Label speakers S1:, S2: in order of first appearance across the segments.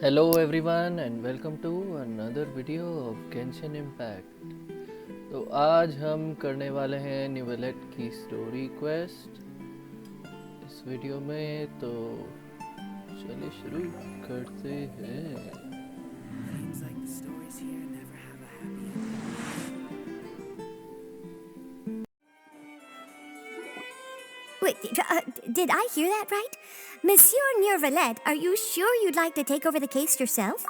S1: Hello everyone and welcome to another video of Genshin Impact। तो आज हम करने वाले हैं न्यूविलेट की स्टोरी क्वेस्ट इस वीडियो में। तो चलिए शुरू करते हैं।
S2: Wait, did I hear that right? Monsieur Neuvilette, are you sure you'd like to take over the case yourself?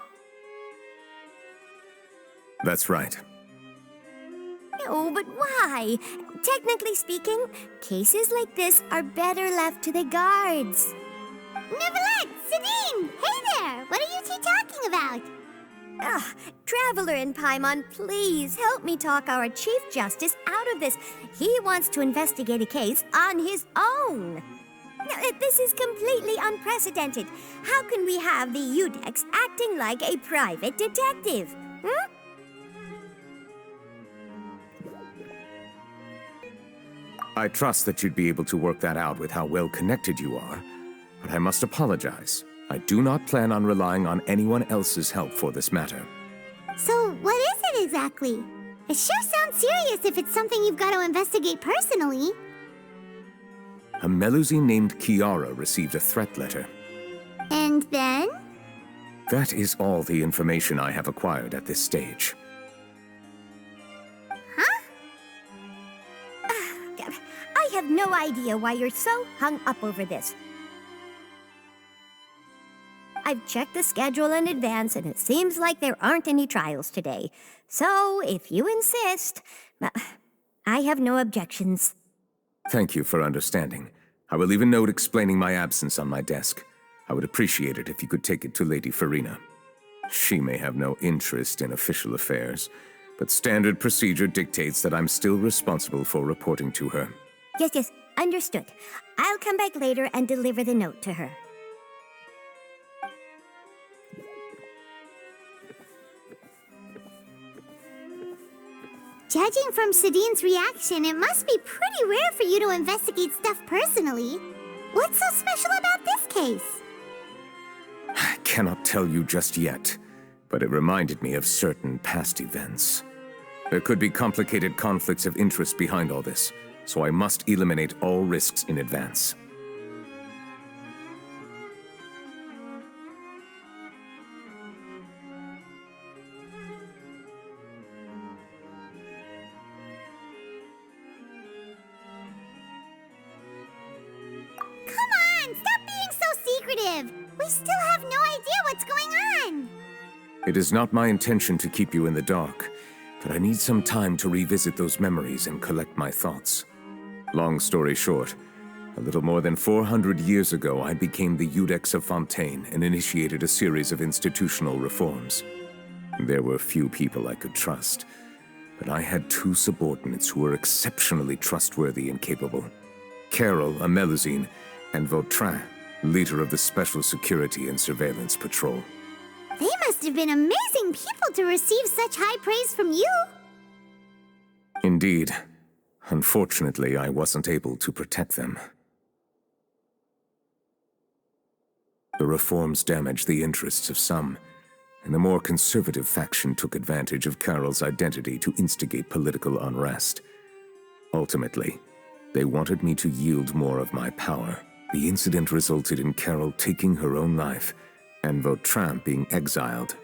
S3: That's right.
S2: No, but why? Technically speaking, cases like this are better left to the guards.
S4: Neuvilette! Sidine! Hey there! What are you two talking about?
S2: Traveler in Paimon, please help me talk our Chief Justice out of this. He wants to investigate a case on his own. Now, this is completely unprecedented. How can we have the Udex acting like a private detective?
S3: I trust that you'd be able to work that out with how well connected you are, but I must apologize. I do not plan on relying on anyone else's help for this matter.
S4: So, what is it exactly? It sure sounds serious if it's something you've got to investigate personally.
S3: A Melusine named Kiara received a threat letter.
S4: And then?
S3: That is all the information I have acquired at this stage.
S4: Huh?
S2: I have no idea why you're so hung up over this. I've checked the schedule in advance, and it seems like there aren't any trials today. So, if you insist, I have no objections.
S3: Thank you for understanding. I will leave a note explaining my absence on my desk. I would appreciate it if you could take it to Lady Farina. She may have no interest in official affairs, but standard procedure dictates that I'm still responsible for reporting to her.
S2: Yes, understood. I'll come back later and deliver the note to her.
S4: Judging from Sidine's reaction, it must be pretty rare for you to investigate stuff personally. What's so special about this case?
S3: I cannot tell you just yet, but it reminded me of certain past events. There could be complicated conflicts of interest behind all this, so I must eliminate all risks in advance.
S4: Come on, stop being so secretive! We still have no idea what's going on!
S3: It is not my intention to keep you in the dark, but I need some time to revisit those memories and collect my thoughts. Long story short, a little more than 400 years ago, I became the Udex of Fontaine and initiated a series of institutional reforms. There were few people I could trust, but I had two subordinates who were exceptionally trustworthy and capable. Carol, a Melusine, and Vautrin, leader of the Special Security and Surveillance Patrol.
S4: They must have been amazing people to receive such high praise from you!
S3: Indeed. Unfortunately, I wasn't able to protect them. The reforms damaged the interests of some, and the more conservative faction took advantage of Carol's identity to instigate political unrest. Ultimately, they wanted me to yield more of my power. The incident resulted in Carol taking her own life, and Vautrin being exiled.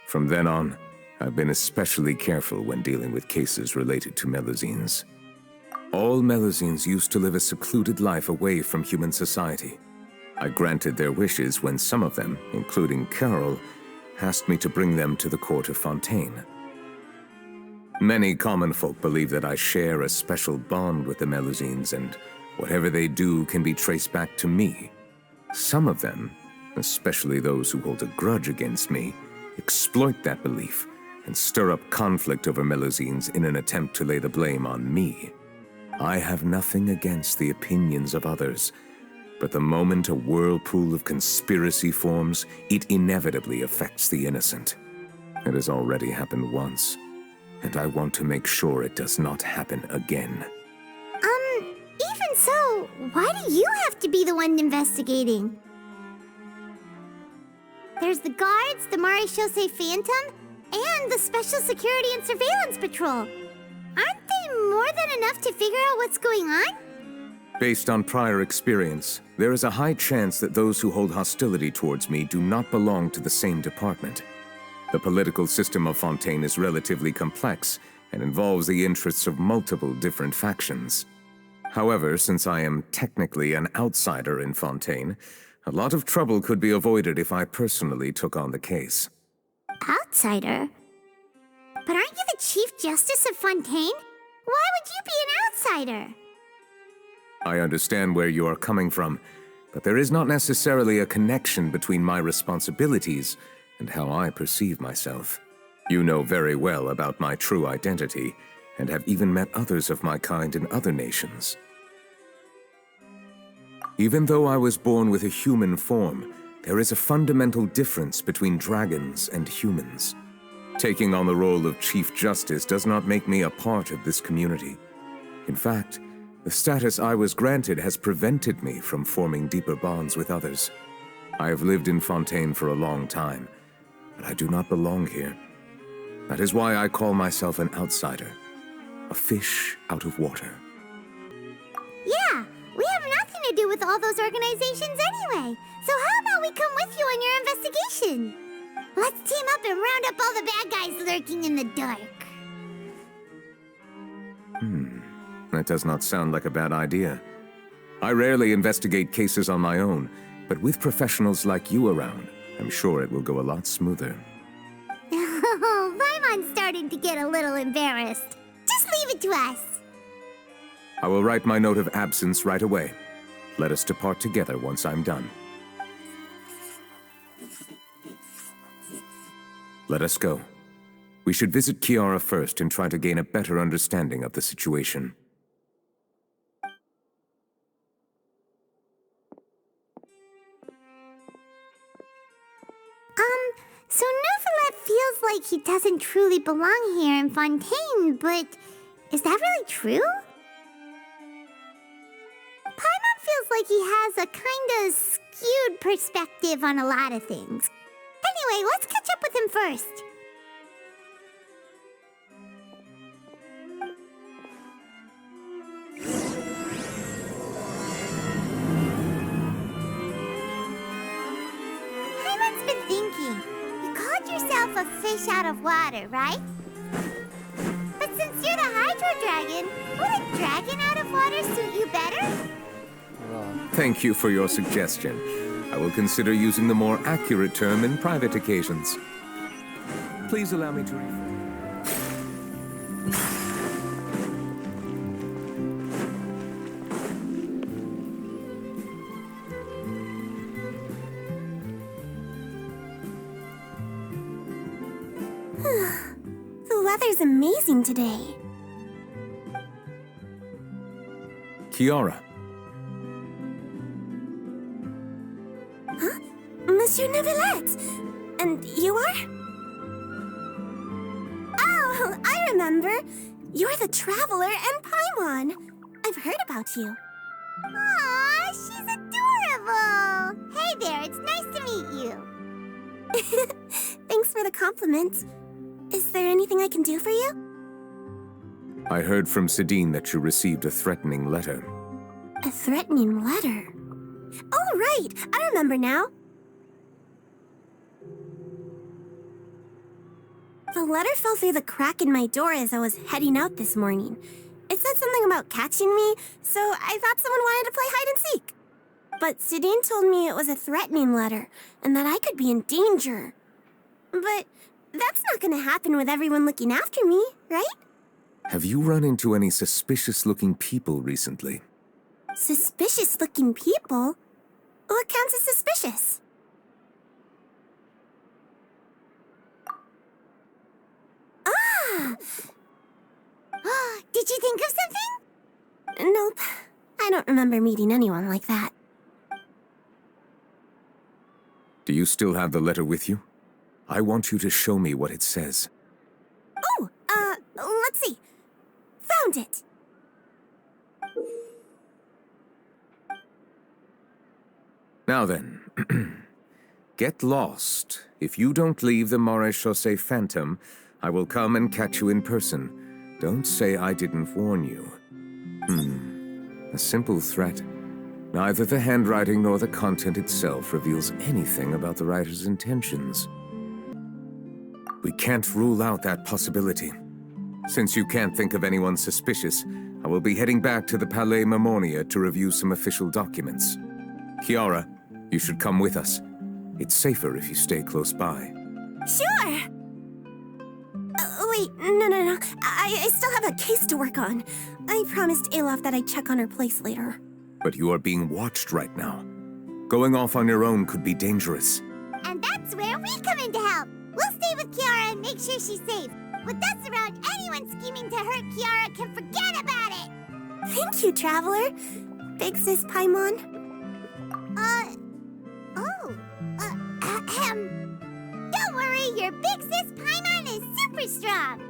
S3: From then on, I've been especially careful when dealing with cases related to Melusines. All Melusines used to live a secluded life away from human society. I granted their wishes when some of them, including Carol, asked me to bring them to the court of Fontaine. Many common folk believe that I share a special bond with the Melusines, and whatever they do can be traced back to me. Some of them, especially those who hold a grudge against me, exploit that belief and stir up conflict over Melusines in an attempt to lay the blame on me. I have nothing against the opinions of others, but the moment a whirlpool of conspiracy forms, it inevitably affects the innocent. It has already happened once, and I want to make sure it does not happen again.
S4: Even so, why do you have to be the one investigating? There's the guards, the Marechaussee Phantom, and the Special Security and Surveillance Patrol. Aren't they more than enough to figure out what's going on?
S3: Based on prior experience, there is a high chance that those who hold hostility towards me do not belong to the same department. The political system of Fontaine is relatively complex and involves the interests of multiple different factions. However, since I am technically an outsider in Fontaine, a lot of trouble could be avoided if I personally took on the case.
S4: Outsider? But aren't you the Chief Justice of Fontaine? Why would you be an outsider?
S3: I understand where you are coming from, but there is not necessarily a connection between my responsibilities and how I perceive myself. You know very well about my true identity, and have even met others of my kind in other nations. Even though I was born with a human form, there is a fundamental difference between dragons and humans. Taking on the role of Chief Justice does not make me a part of this community. In fact, the status I was granted has prevented me from forming deeper bonds with others. I have lived in Fontaine for a long time, but I do not belong here. That is why I call myself an outsider, a fish out of water.
S4: Yeah, we have nothing to do with all those organizations anyway. So how about we come with you on your investigation? Let's team up and round up all the bad guys lurking in the dark.
S3: That does not sound like a bad idea. I rarely investigate cases on my own, but with professionals like you around, I'm sure it will go a lot smoother.
S4: Oh, Paimon's starting to get a little embarrassed. Just leave it to us.
S3: I will write my note of absence right away. Let us depart together once I'm done. Let us go. We should visit Kiara first and try to gain a better understanding of the situation.
S4: So Neuvilette feels like he doesn't truly belong here in Fontaine, but is that really true? Paimon feels like he has a kinda skewed perspective on a lot of things. Anyway, let's catch up with him first. Paimon's been thinking. You called yourself a fish out of water, right? But since you're the Hydro Dragon, would a dragon out of water suit you better?
S3: Thank you for your suggestion. I will consider using the more accurate term in private occasions. Please allow me to
S4: The weather's amazing today.
S3: Kiara.
S4: Huh? Monsieur Neuvilette! And you are? Oh, I remember. You're the Traveler and Paimon. I've heard about you. Aw, she's adorable! Hey there, it's nice to meet you. Thanks for the compliment. Is there anything I can do for you?
S3: I heard from Sidine that you received a threatening letter.
S4: A threatening letter? Oh, right! I remember now. The letter fell through the crack in my door as I was heading out this morning. It said something about catching me, so I thought someone wanted to play hide and seek. But Sidine told me it was a threatening letter, and that I could be in danger. But that's not gonna happen with everyone looking after me, right?
S3: Have you run into any suspicious-looking people recently?
S4: Suspicious-looking people? What counts as suspicious? Ah! Did you think of something? Nope. I don't remember meeting anyone like that.
S3: Do you still have the letter with you? I want you to show me what it says.
S4: Oh, let's see. Found it.
S3: Now then, Get lost. If you don't leave the Maréchaussée Phantom, I will come and catch you in person. Don't say I didn't warn you. A simple threat. Neither the handwriting nor the content itself reveals anything about the writer's intentions. We can't rule out that possibility. Since you can't think of anyone suspicious, I will be heading back to the Palais Mermonia to review some official documents. Kiara, you should come with us. It's safer if you stay close by.
S4: Sure! Wait, no. I still have a case to work on. I promised Alof that I'd check on her place later.
S3: But you are being watched right now. Going off on your own could be dangerous.
S2: And that's where we come in to help. We'll stay with Kiara and make sure she's safe. With us around, anyone scheming to hurt Kiara can forget about it.
S4: Thank you, Traveler. Big Sis Paimon.
S2: Don't worry, your big sis Paimon is super strong.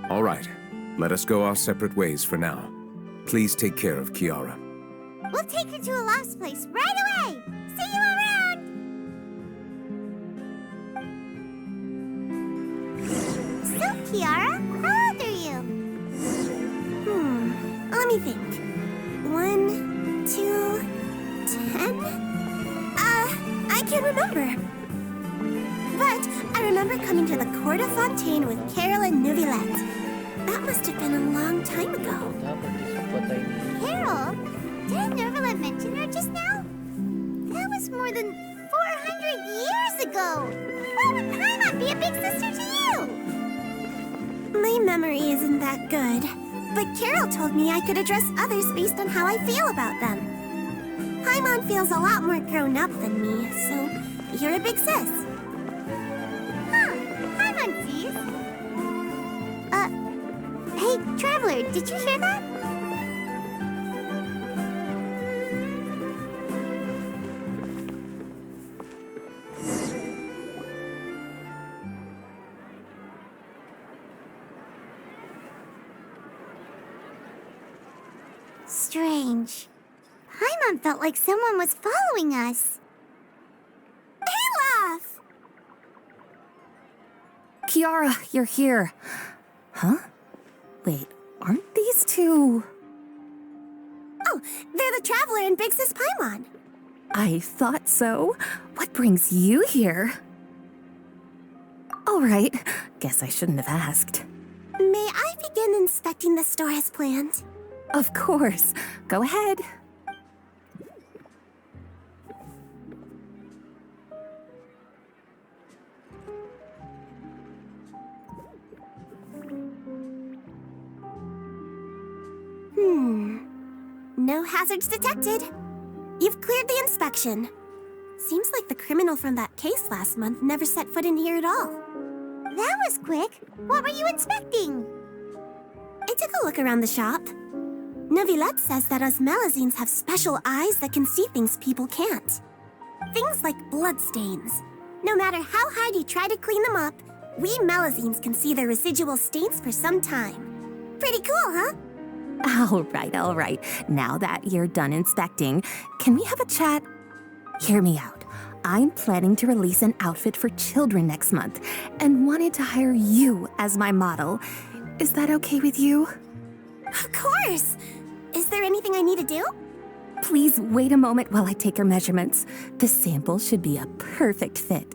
S3: All right, let us go our separate ways for now. Please take care of Kiara.
S2: We'll take her to a lost place right away. See you around. So, Kiara, how old are you?
S4: Let me think. 1, 2, 10? I can't remember. But I remember coming to the Court of Fontaine with Carol and Neuvilette. That must have been a long time ago.
S2: Carol? Didn't Neuvilette mention her just now? That was more than 400 years ago. Why would Paimon be a big sister to you?
S4: My memory isn't that good. But Carol told me I could address others based on how I feel about them. Paimon feels a lot more grown up than me, so you're a big sis.
S2: Paimon sees. Hey, Traveler, did you hear that? Strange. Paimon felt like someone was following us.
S4: Olaf!
S5: Kiara, you're here. Huh? Wait, aren't these two...
S4: Oh, they're the Traveler and Big Sis Paimon.
S5: I thought so. What brings you here? All right, guess I shouldn't have asked.
S4: May I begin inspecting the store as planned?
S5: Of course. Go ahead.
S4: No hazards detected. You've cleared the inspection. Seems like the criminal from that case last month never set foot in here at all.
S2: That was quick. What were you inspecting?
S4: I took a look around the shop. Neuvilette says that us Melazines have special eyes that can see things people can't. Things like bloodstains. No matter how hard you try to clean them up, we Melazines can see the residual stains for some time. Pretty cool, huh?
S5: All right. Now that you're done inspecting, can we have a chat? Hear me out. I'm planning to release an outfit for children next month and wanted to hire you as my model. Is that okay with you?
S4: Of course! Is there anything I need to do?
S5: Please wait a moment while I take your measurements. The sample should be a perfect fit.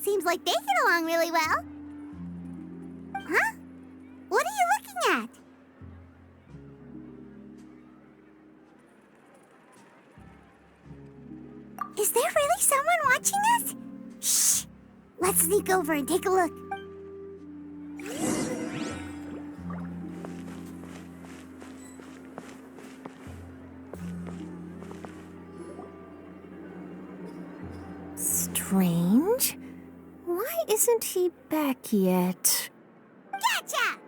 S2: Seems like they get along really well. Huh? What are you looking at? Is there really someone watching us? Shh! Let's sneak over and take a look.
S5: Strange. Why isn't he back yet?
S2: Gotcha!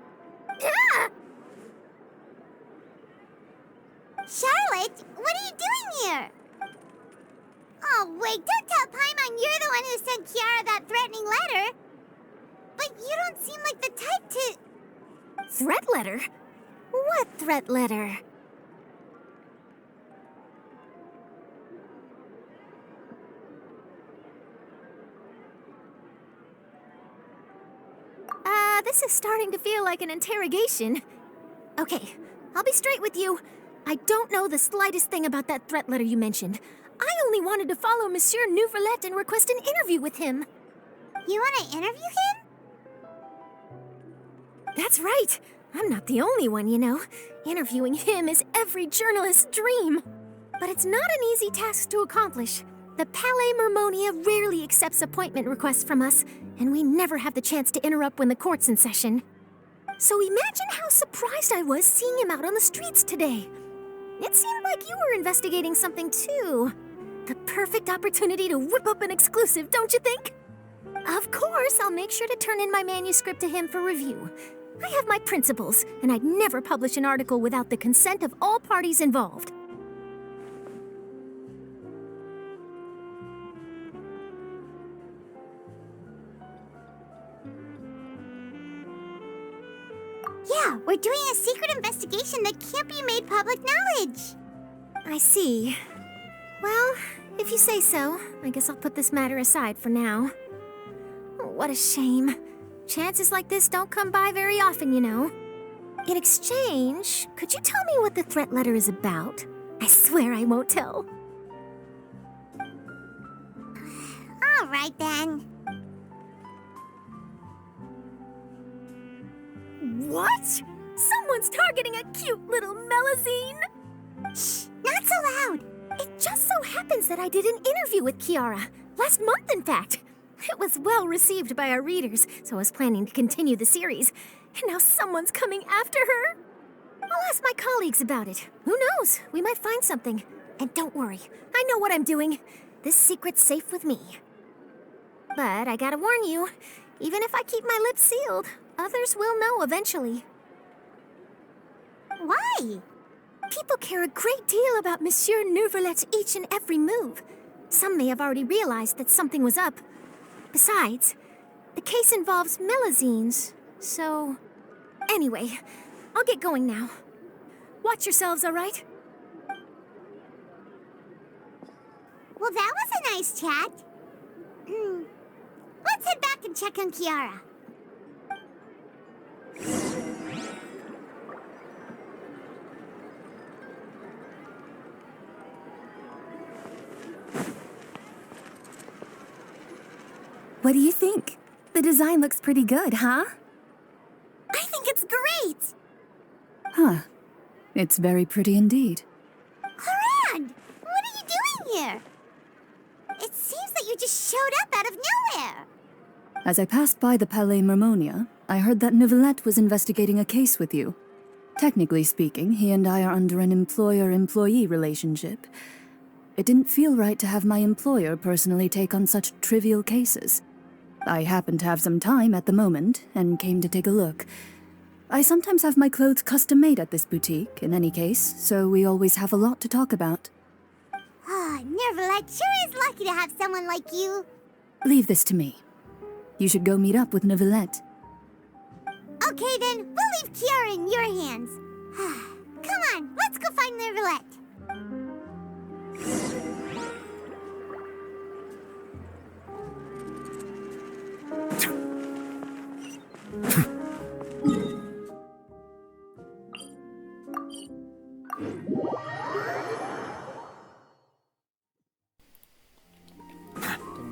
S2: Charlotte, what are you doing here? Oh, wait, don't tell Paimon you're the one who sent Kiara that threatening letter. But you don't seem like the type to...
S5: Threat letter? What threat letter?
S2: this is starting to feel like an interrogation. Okay, I'll be straight with you. I don't know the slightest thing about that threat letter you mentioned. I only wanted to follow Monsieur Neuvilette and request an interview with him.
S4: You want to interview him?
S2: That's right. I'm not the only one, you know. Interviewing him is every journalist's dream. But it's not an easy task to accomplish. The Palais Mermonia rarely accepts appointment requests from us, and we never have the chance to interrupt when the court's in session. So imagine how surprised I was seeing him out on the streets today. It seemed like you were investigating something too. The perfect opportunity to whip up an exclusive, don't you think? Of course, I'll make sure to turn in my manuscript to him for review. I have my principles, and I'd never publish an article without the consent of all parties involved.
S4: Yeah, we're doing a secret investigation that can't be made public knowledge.
S2: I see. Well, if you say so, I guess I'll put this matter aside for now. Oh, what a shame. Chances like this don't come by very often, you know. In exchange, could you tell me what the threat letter is about? I swear I won't tell.
S4: All right, then.
S2: What? Someone's targeting a cute little melazine?
S4: Shh, not so loud.
S2: It just so happens that I did an interview with Kiara. Last month, in fact. It was well received by our readers, so I was planning to continue the series. And now someone's coming after her. I'll ask my colleagues about it. Who knows? We might find something. And don't worry, I know what I'm doing. This secret's safe with me. But I gotta warn you, even if I keep my lips sealed, others will know eventually.
S4: Why?
S2: People care a great deal about Monsieur Neuvillette's each and every move. Some may have already realized that something was up. Besides, the case involves melazines, so... Anyway, I'll get going now. Watch yourselves, all right?
S4: Well, that was a nice chat. Let's head back and check on Kiara.
S5: What do you think? The design looks pretty good, huh?
S4: I think it's great!
S5: Huh. It's very pretty indeed.
S4: Clorinde! What are you doing here? It seems that you just showed up out of nowhere.
S5: As I passed by the Palais Mermonia, I heard that Neuvilette was investigating a case with you. Technically speaking, he and I are under an employer-employee relationship. It didn't feel right to have my employer personally take on such trivial cases. I happened to have some time at the moment, and came to take a look. I sometimes have my clothes custom-made at this boutique, in any case, so we always have a lot to talk about.
S4: Oh, Neuvilette sure is lucky to have someone like you.
S5: Leave this to me. You should go meet up with Neuvilette.
S4: Okay then, we'll leave Kiara in your hands. Come on, let's go find Neuvilette.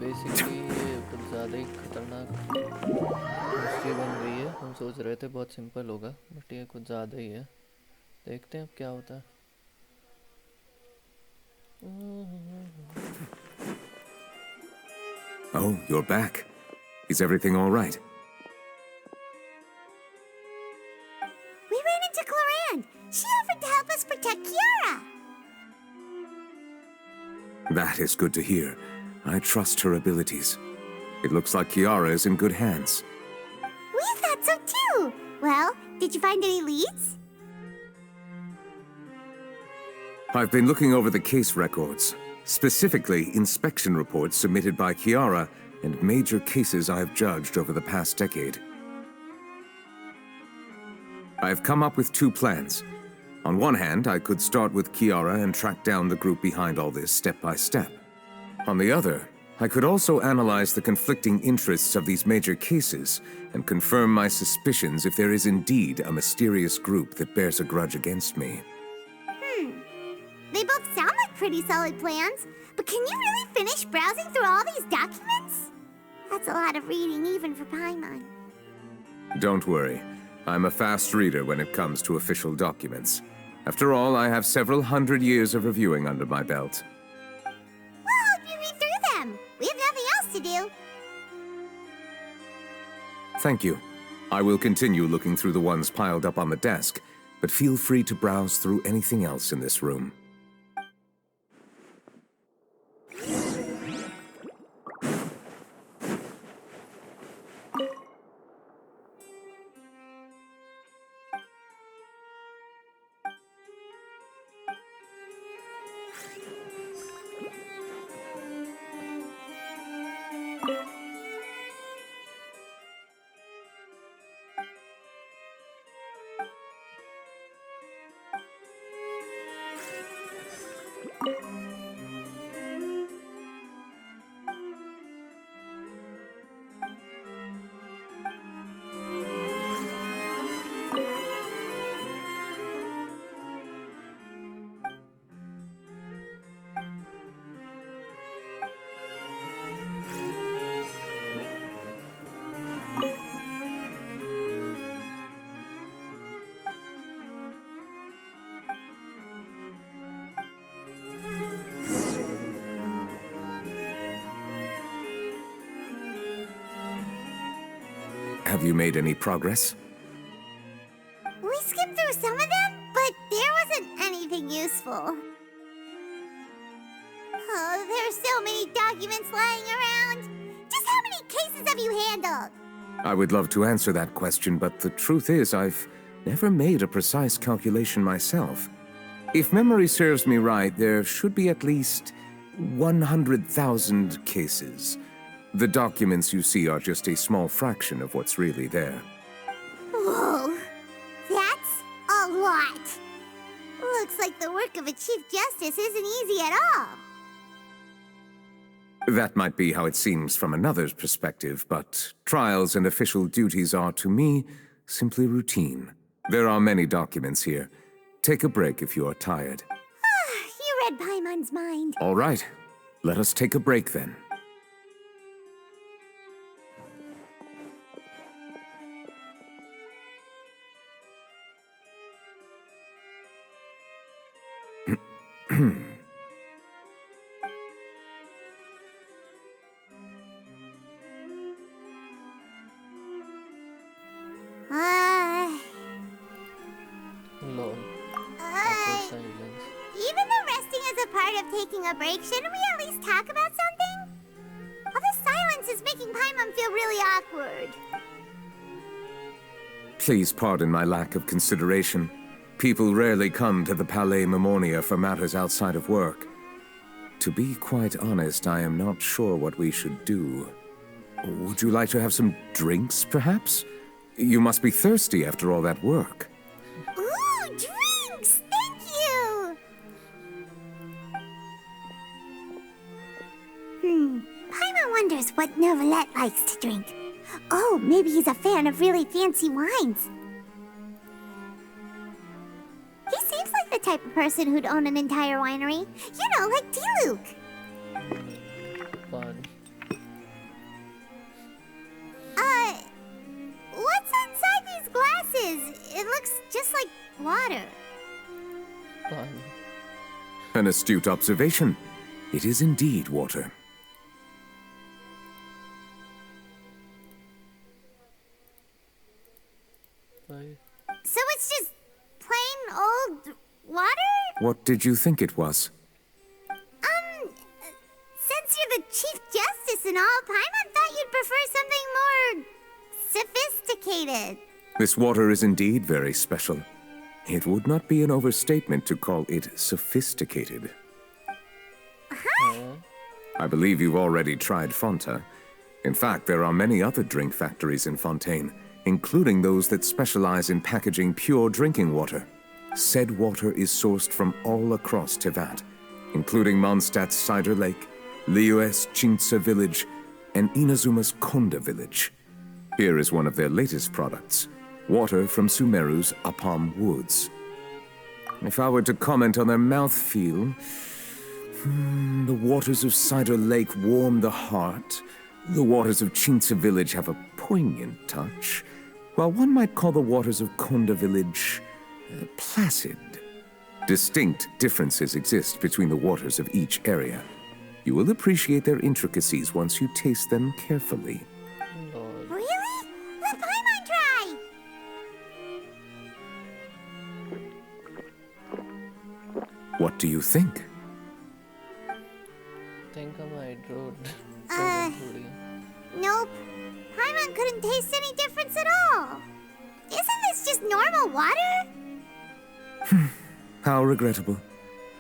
S1: Basically ये कुछ ज़्यादा ही खतरनाक history बन गई है। हम सोच रहे थे बहुत सिंपल होगा, बट ये कुछ ज़्यादा ही है। देखते हैं अब क्या होता है।
S3: Oh, you're back. Is everything all right?
S4: We ran into Clorinde. She offered to help us protect Kiara.
S3: That is good to hear. I trust her abilities. It looks like Kiara is in good hands.
S4: We thought so too. Well, did you find any leads?
S3: I've been looking over the case records, specifically inspection reports submitted by Kiara and major cases I have judged over the past decade. I have come up with two plans. On one hand, I could start with Kiara and track down the group behind all this step by step. On the other, I could also analyze the conflicting interests of these major cases and confirm my suspicions if there is indeed a mysterious group that bears a grudge against me.
S4: They both sound like pretty solid plans, but can you really finish browsing through all these documents? That's a lot of reading even for Paimon.
S3: Don't worry. I'm a fast reader when it comes to official documents. After all, I have several hundred years of reviewing under my belt.
S4: We'll help you read through them. We have nothing else to do.
S3: Thank you. I will continue looking through the ones piled up on the desk, but feel free to browse through anything else in this room. Have you made any progress?
S4: We skipped through some of them, but there wasn't anything useful. Oh, there's so many documents lying around. Just how many cases have you handled?
S3: I would love to answer that question, but the truth is I've never made a precise calculation myself. If memory serves me right, there should be at least 100,000 cases. The documents you see are just a small fraction of what's really there.
S4: Whoa, that's a lot. Looks like the work of a Chief Justice isn't easy at all.
S3: That might be how it seems from another's perspective, but trials and official duties are, to me, simply routine. There are many documents here. Take a break if you are tired.
S4: You read Paimon's mind.
S3: All right, let us take a break then.
S1: Lol. Awkward silence.
S4: Even though resting is a part of taking a break, shouldn't we at least talk about something? All this silence is making Paimon feel really awkward.
S3: Please pardon my lack of consideration. People rarely come to the Palais Memoria for matters outside of work. To be quite honest, I am not sure what we should do. Would you like to have some drinks, perhaps? You must be thirsty after all that work.
S4: Ooh, drinks! Thank you! Paimon wonders what Neuvilette likes to drink. Oh, maybe he's a fan of really fancy wines. He seems like the type of person who'd own an entire winery. You know, like T-Luke.
S1: Fun.
S4: What's inside these glasses? It looks just like water.
S1: Fun.
S3: An astute observation. It is indeed water.
S1: Bye.
S4: So it's just plain old water?
S3: What did you think it was?
S4: Since you're the Chief Justice and all, Paimon thought you'd prefer something more sophisticated.
S3: This water is indeed very special. It would not be an overstatement to call it sophisticated. I believe you've already tried Fonta. In fact, there are many other drink factories in Fontaine, including those that specialize in packaging pure drinking water. Said water is sourced from all across Tevat, including Mondstadt's Cider Lake, Liyue's Chintsa village, and Inazuma's Konda village. Here is one of their latest products, water from Sumeru's Apam woods. If I were to comment on their mouthfeel, the waters of Cider Lake warm the heart. The waters of Chintsa village have a poignant touch, while one might call the waters of Konda village placid. Distinct differences exist between the waters of each area. You will appreciate their intricacies once you taste them carefully.
S2: Really? Let Paimon try!
S3: What do you think?
S1: Think of my throat.
S2: Nope. Paimon couldn't taste any difference at all. Isn't this just normal water?
S3: How regrettable.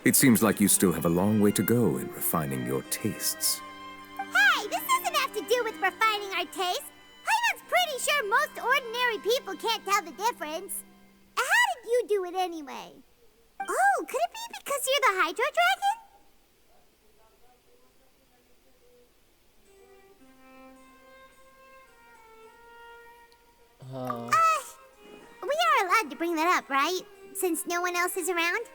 S3: It seems like you still have a long way to go in refining your tastes.
S2: Hey, this doesn't have to do with refining our taste. Paimon's pretty sure most ordinary people can't tell the difference. How did you do it anyway? Oh, could it be because you're the Hydro Dragon? We are allowed to bring that up, right? Since no one else is around?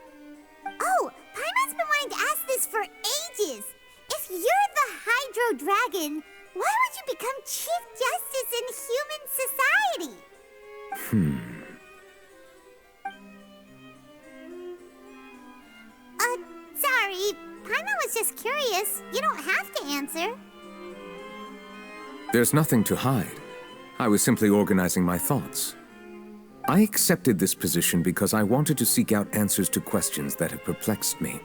S2: Oh, Paimon's been wanting to ask this for ages. If you're the Hydro Dragon, why would you become Chief Justice in human society? Sorry. Paimon was just curious. You don't have to answer.
S3: There's nothing to hide. I was simply organizing my thoughts. I accepted this position because I wanted to seek out answers to questions that have perplexed me.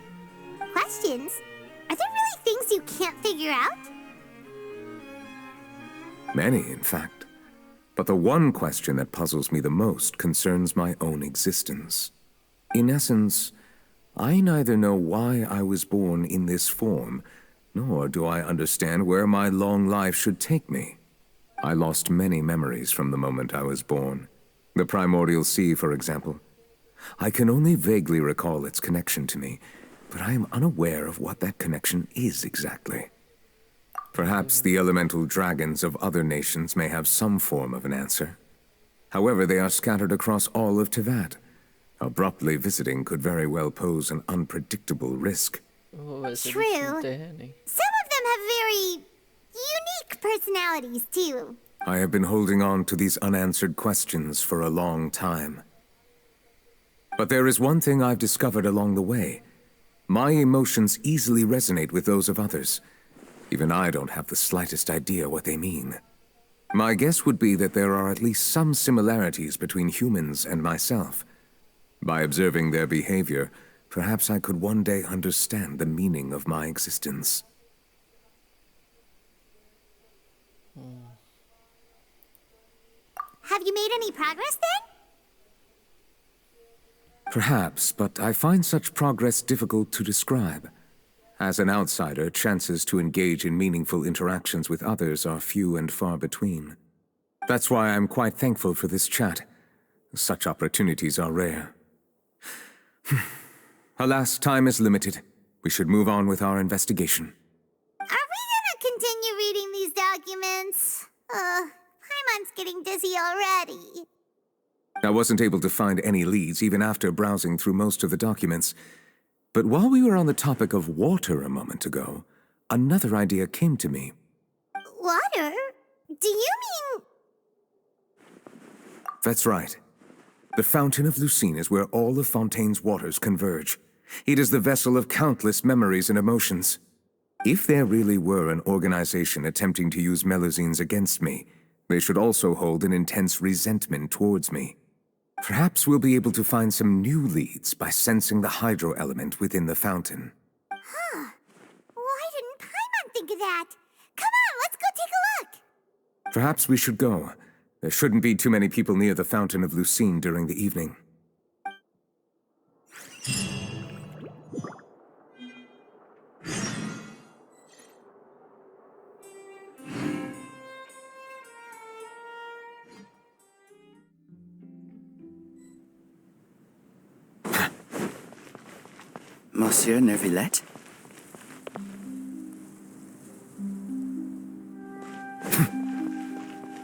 S2: Questions? Are there really things you can't figure out?
S3: Many, in fact. But the one question that puzzles me the most concerns my own existence. In essence, I neither know why I was born in this form, nor do I understand where my long life should take me. I lost many memories from the moment I was born. The primordial sea, for example. I can only vaguely recall its connection to me, but I am unaware of what that connection is exactly. Perhaps the elemental dragons of other nations may have some form of an answer. However, they are scattered across all of Tevat. Abruptly visiting could very well pose an unpredictable risk.
S2: True. Some of them have very unique personalities, too.
S3: I have been holding on to these unanswered questions for a long time. But there is one thing I've discovered along the way. My emotions easily resonate with those of others. Even I don't have the slightest idea what they mean. My guess would be that there are at least some similarities between humans and myself. By observing their behavior, perhaps I could one day understand the meaning of my existence.
S2: Have you made any progress then?
S3: Perhaps, but I find such progress difficult to describe. As an outsider, chances to engage in meaningful interactions with others are few and far between. That's why I'm quite thankful for this chat. Such opportunities are rare. Alas, time is limited. We should move on with our investigation.
S2: Are we gonna continue reading these documents? Paimon's getting dizzy already.
S3: I wasn't able to find any leads even after browsing through most of the documents. But while we were on the topic of water a moment ago, another idea came to me.
S2: Water? Do you mean...
S3: That's right. The Fountain of Lucine is where all of Fontaine's waters converge. It is the vessel of countless memories and emotions. If there really were an organization attempting to use Melusines against me, they should also hold an intense resentment towards me. Perhaps we'll be able to find some new leads by sensing the hydro element within the fountain.
S2: Huh. Why didn't Paimon think of that? Come on, let's go take a look!
S3: Perhaps we should go. There shouldn't be too many people near the Fountain of Lucine during the evening.
S6: Monsieur Neuvilette?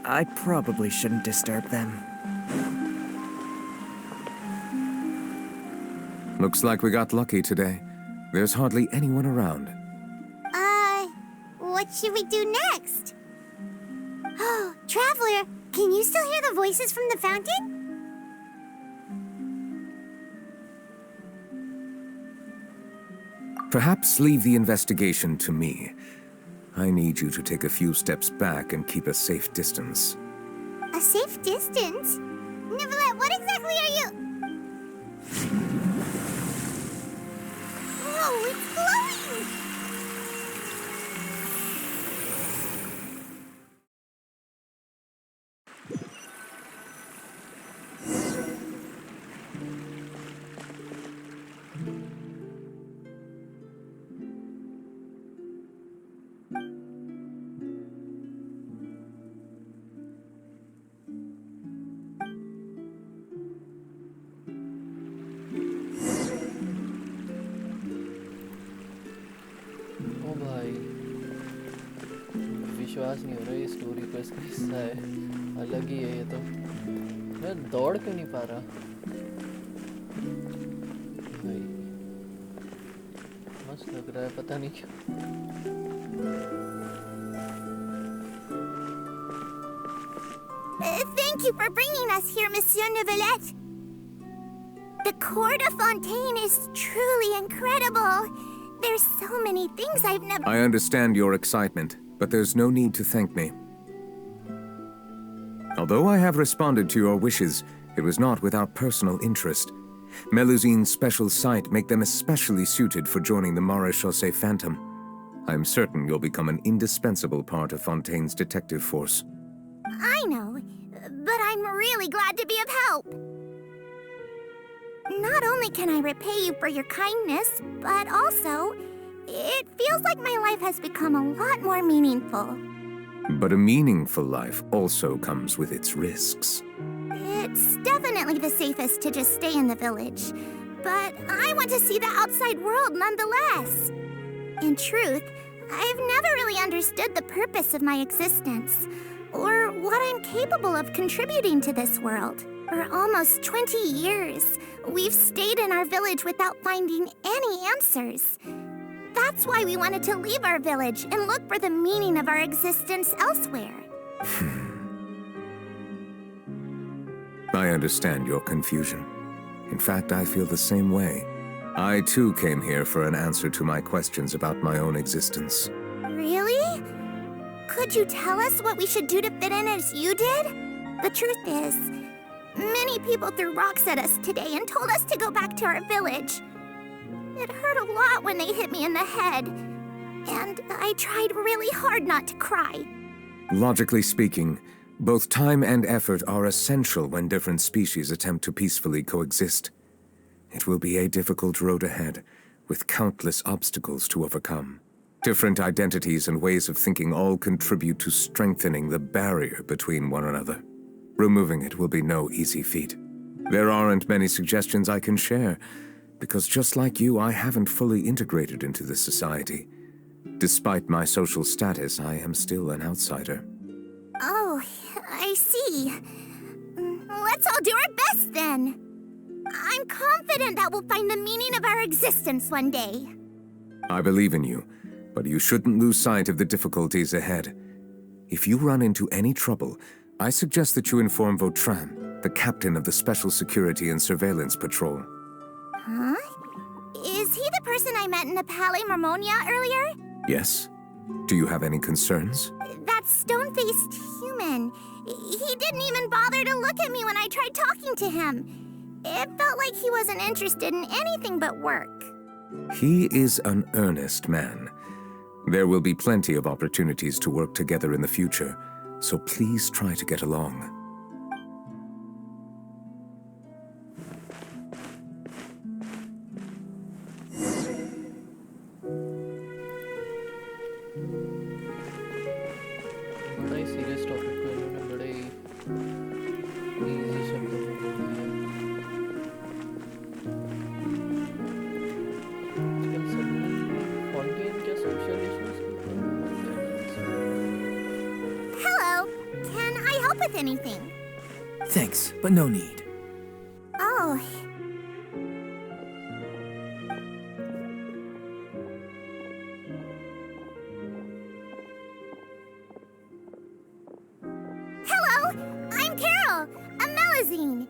S6: I probably shouldn't disturb them.
S3: Looks like we got lucky today. There's hardly anyone around.
S4: What should we do next? Oh, Traveler, can you still hear the voices from the fountain?
S3: Perhaps leave the investigation to me. I need you to take a few steps back and keep a safe distance.
S4: A safe distance? Neuvilette, what exactly are you? Whoa, it's glowing!
S1: ओ भाई, विश्वास नहीं हो रहा ये story का इसका हिस्सा है, अलग ही है ये तो। मैं दौड़ क्यों नहीं पा रहा भाई, मस्त लग रहा है, पता नहीं क्यों।
S4: Thank you for bringing us here, Monsieur Neuvilette. The court of Fontaine is truly incredible. There's so many things I've never...
S3: I understand your excitement, but there's no need to thank me. Although I have responded to your wishes, it was not without personal interest. Melusine's special sight make them especially suited for joining the Maréchaussée Phantom. I'm certain you'll become an indispensable part of Fontaine's detective force.
S4: I know, but I'm really glad to be of help. Not only can I repay you for your kindness, but also, it feels like my life has become a lot more meaningful.
S3: But a meaningful life also comes with its risks.
S4: It's definitely the safest to just stay in the village, but I want to see the outside world nonetheless. In truth, I've never really understood the purpose of my existence, or what I'm capable of contributing to this world. For almost 20 years, we've stayed in our village without finding any answers. That's why we wanted to leave our village and look for the meaning of our existence elsewhere.
S3: I understand your confusion. In fact, I feel the same way. I too came here for an answer to my questions about my own existence.
S4: Really? Could you tell us what we should do to fit in as you did? The truth is, many people threw rocks at us today and told us to go back to our village. It hurt a lot when they hit me in the head, and I tried really hard not to cry.
S3: Logically speaking, both time and effort are essential when different species attempt to peacefully coexist. It will be a difficult road ahead, with countless obstacles to overcome. Different identities and ways of thinking all contribute to strengthening the barrier between one another. Removing it will be no easy feat. There aren't many suggestions I can share, because just like you, I haven't fully integrated into this society. Despite my social status, I am still an outsider.
S4: Oh, I see. Let's all do our best then. I'm confident that we'll find the meaning of our existence one day.
S3: I believe in you, but you shouldn't lose sight of the difficulties ahead. If you run into any trouble, I suggest that you inform Vautrin, the captain of the Special Security and Surveillance Patrol.
S4: Huh? Is he the person I met in the Palais Marmonia earlier?
S3: Yes? Do you have any concerns?
S4: That stone-faced human. He didn't even bother to look at me when I tried talking to him. It felt like he wasn't interested in anything but work.
S3: He is an earnest man. There will be plenty of opportunities to work together in the future, so please try to get along.
S1: बड़ा ही serious topic को इन्होंने बड़े ही easy शब्दों में बोल दिया। आजकल सब फॉन्टेन क्या social issues
S4: Hello. Can I
S2: with anything.
S6: Thanks, but no need.
S2: Oh. Hello, I'm Carol, a Melazine.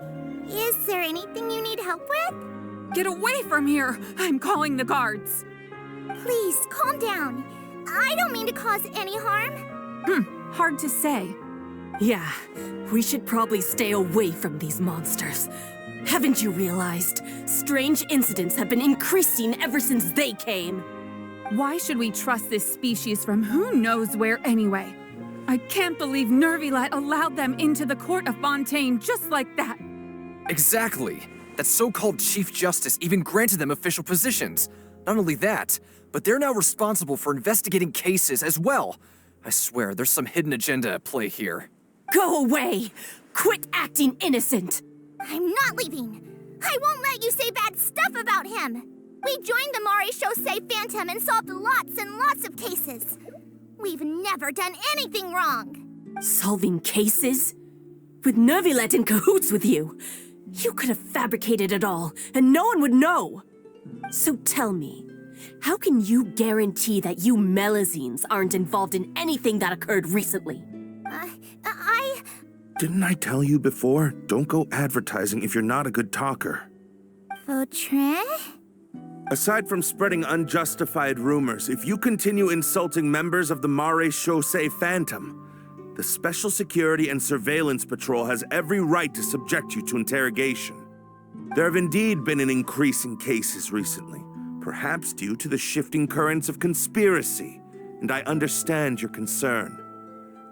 S2: Is there anything you need help with?
S7: Get away from here! I'm calling the guards!
S2: Please, calm down. I don't mean to cause any harm.
S7: Hard to say.
S8: Yeah, we should probably stay away from these monsters. Haven't you realized? Strange incidents have been increasing ever since they came.
S7: Why should we trust this species from who knows where anyway? I can't believe Neuvilette allowed them into the court of Fontaine just like that.
S9: Exactly. That so-called Chief Justice even granted them official positions. Not only that, but they're now responsible for investigating cases as well. I swear, there's some hidden agenda at play here.
S8: Go away! Quit acting innocent!
S2: I'm not leaving. I won't let you say bad stuff about him. We joined the Maréchaussée Phantom and solved lots and lots of cases. We've never done anything wrong.
S8: Solving cases? With Neuvilette in cahoots with you? You could have fabricated it all, and no one would know. So tell me, how can you guarantee that you Melazines aren't involved in anything that occurred recently?
S10: Didn't I tell you before? Don't go advertising if you're not a good talker.
S2: Vautrin?
S10: Aside from spreading unjustified rumors, if you continue insulting members of the Maréchaussée Phantom, the Special Security and Surveillance Patrol has every right to subject you to interrogation. There have indeed been an increase in cases recently, perhaps due to the shifting currents of conspiracy, and I understand your concern.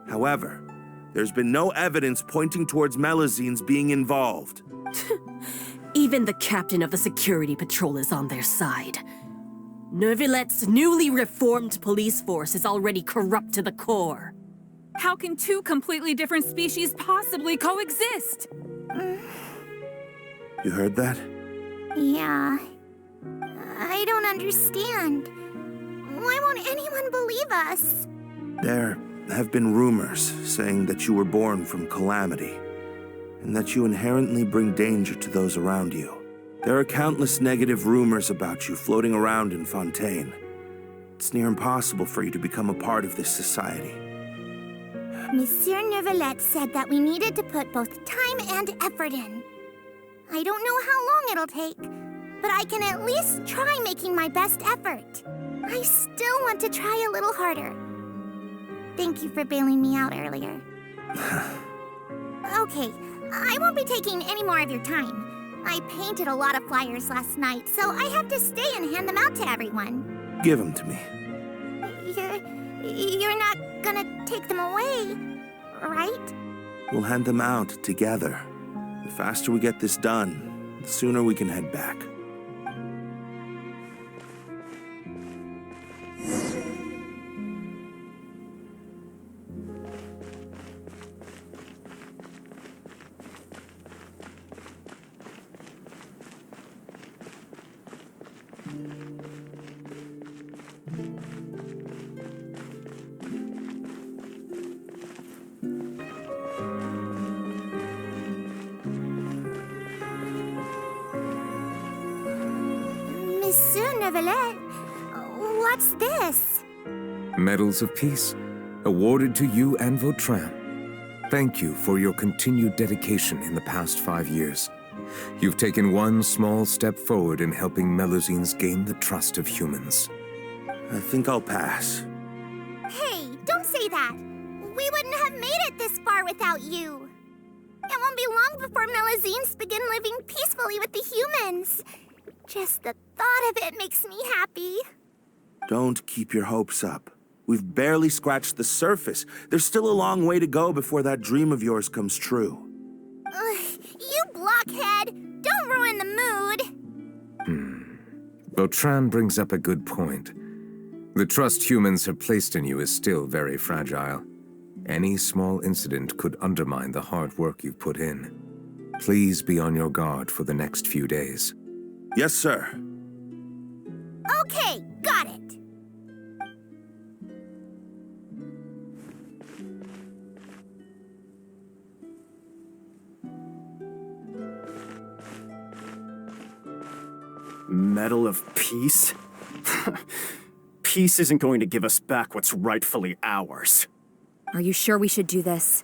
S10: However, there's been no evidence pointing towards Melazines being involved.
S8: Even the captain of the security patrol is on their side. Neuvillette's newly reformed police force is already corrupt to the core.
S7: How can two completely different species possibly coexist?
S10: You heard that?
S2: Yeah. I don't understand. Why won't anyone believe us?
S10: There have been rumors saying that you were born from calamity, and that you inherently bring danger to those around you. There are countless negative rumors about you floating around in Fontaine. It's near impossible for you to become a part of this society.
S2: Monsieur Neuvilette said that we needed to put both time and effort in. I don't know how long it'll take, but I can at least try making my best effort. I still want to try a little harder. Thank you for bailing me out earlier. Okay, I won't be taking any more of your time. I painted a lot of flyers last night, so I have to stay and hand them out to everyone.
S10: Give them to me.
S2: You're not gonna take them away, right?
S10: We'll hand them out together. The faster we get this done, the sooner we can head back.
S2: Monsieur Neuvilette, what's this?
S3: Medals of Peace, awarded to you and Vautrin. Thank you for your continued dedication in the past 5 years. You've taken one small step forward in helping Melazines gain the trust of humans.
S10: I think I'll pass.
S2: Hey, don't say that. We wouldn't have made it this far without you. It won't be long before Melazines begin living peacefully with the humans. Just the thought of it makes me happy.
S10: Don't keep your hopes up. We've barely scratched the surface. There's still a long way to go before that dream of yours comes true.
S2: You blockhead! Don't ruin the mood!
S3: Vautrin brings up a good point. The trust humans have placed in you is still very fragile. Any small incident could undermine the hard work you've put in. Please be on your guard for the next few days.
S10: Yes, sir.
S2: Okay, got it.
S11: Medal of Peace? Peace isn't going to give us back what's rightfully ours.
S12: Are you sure we should do this?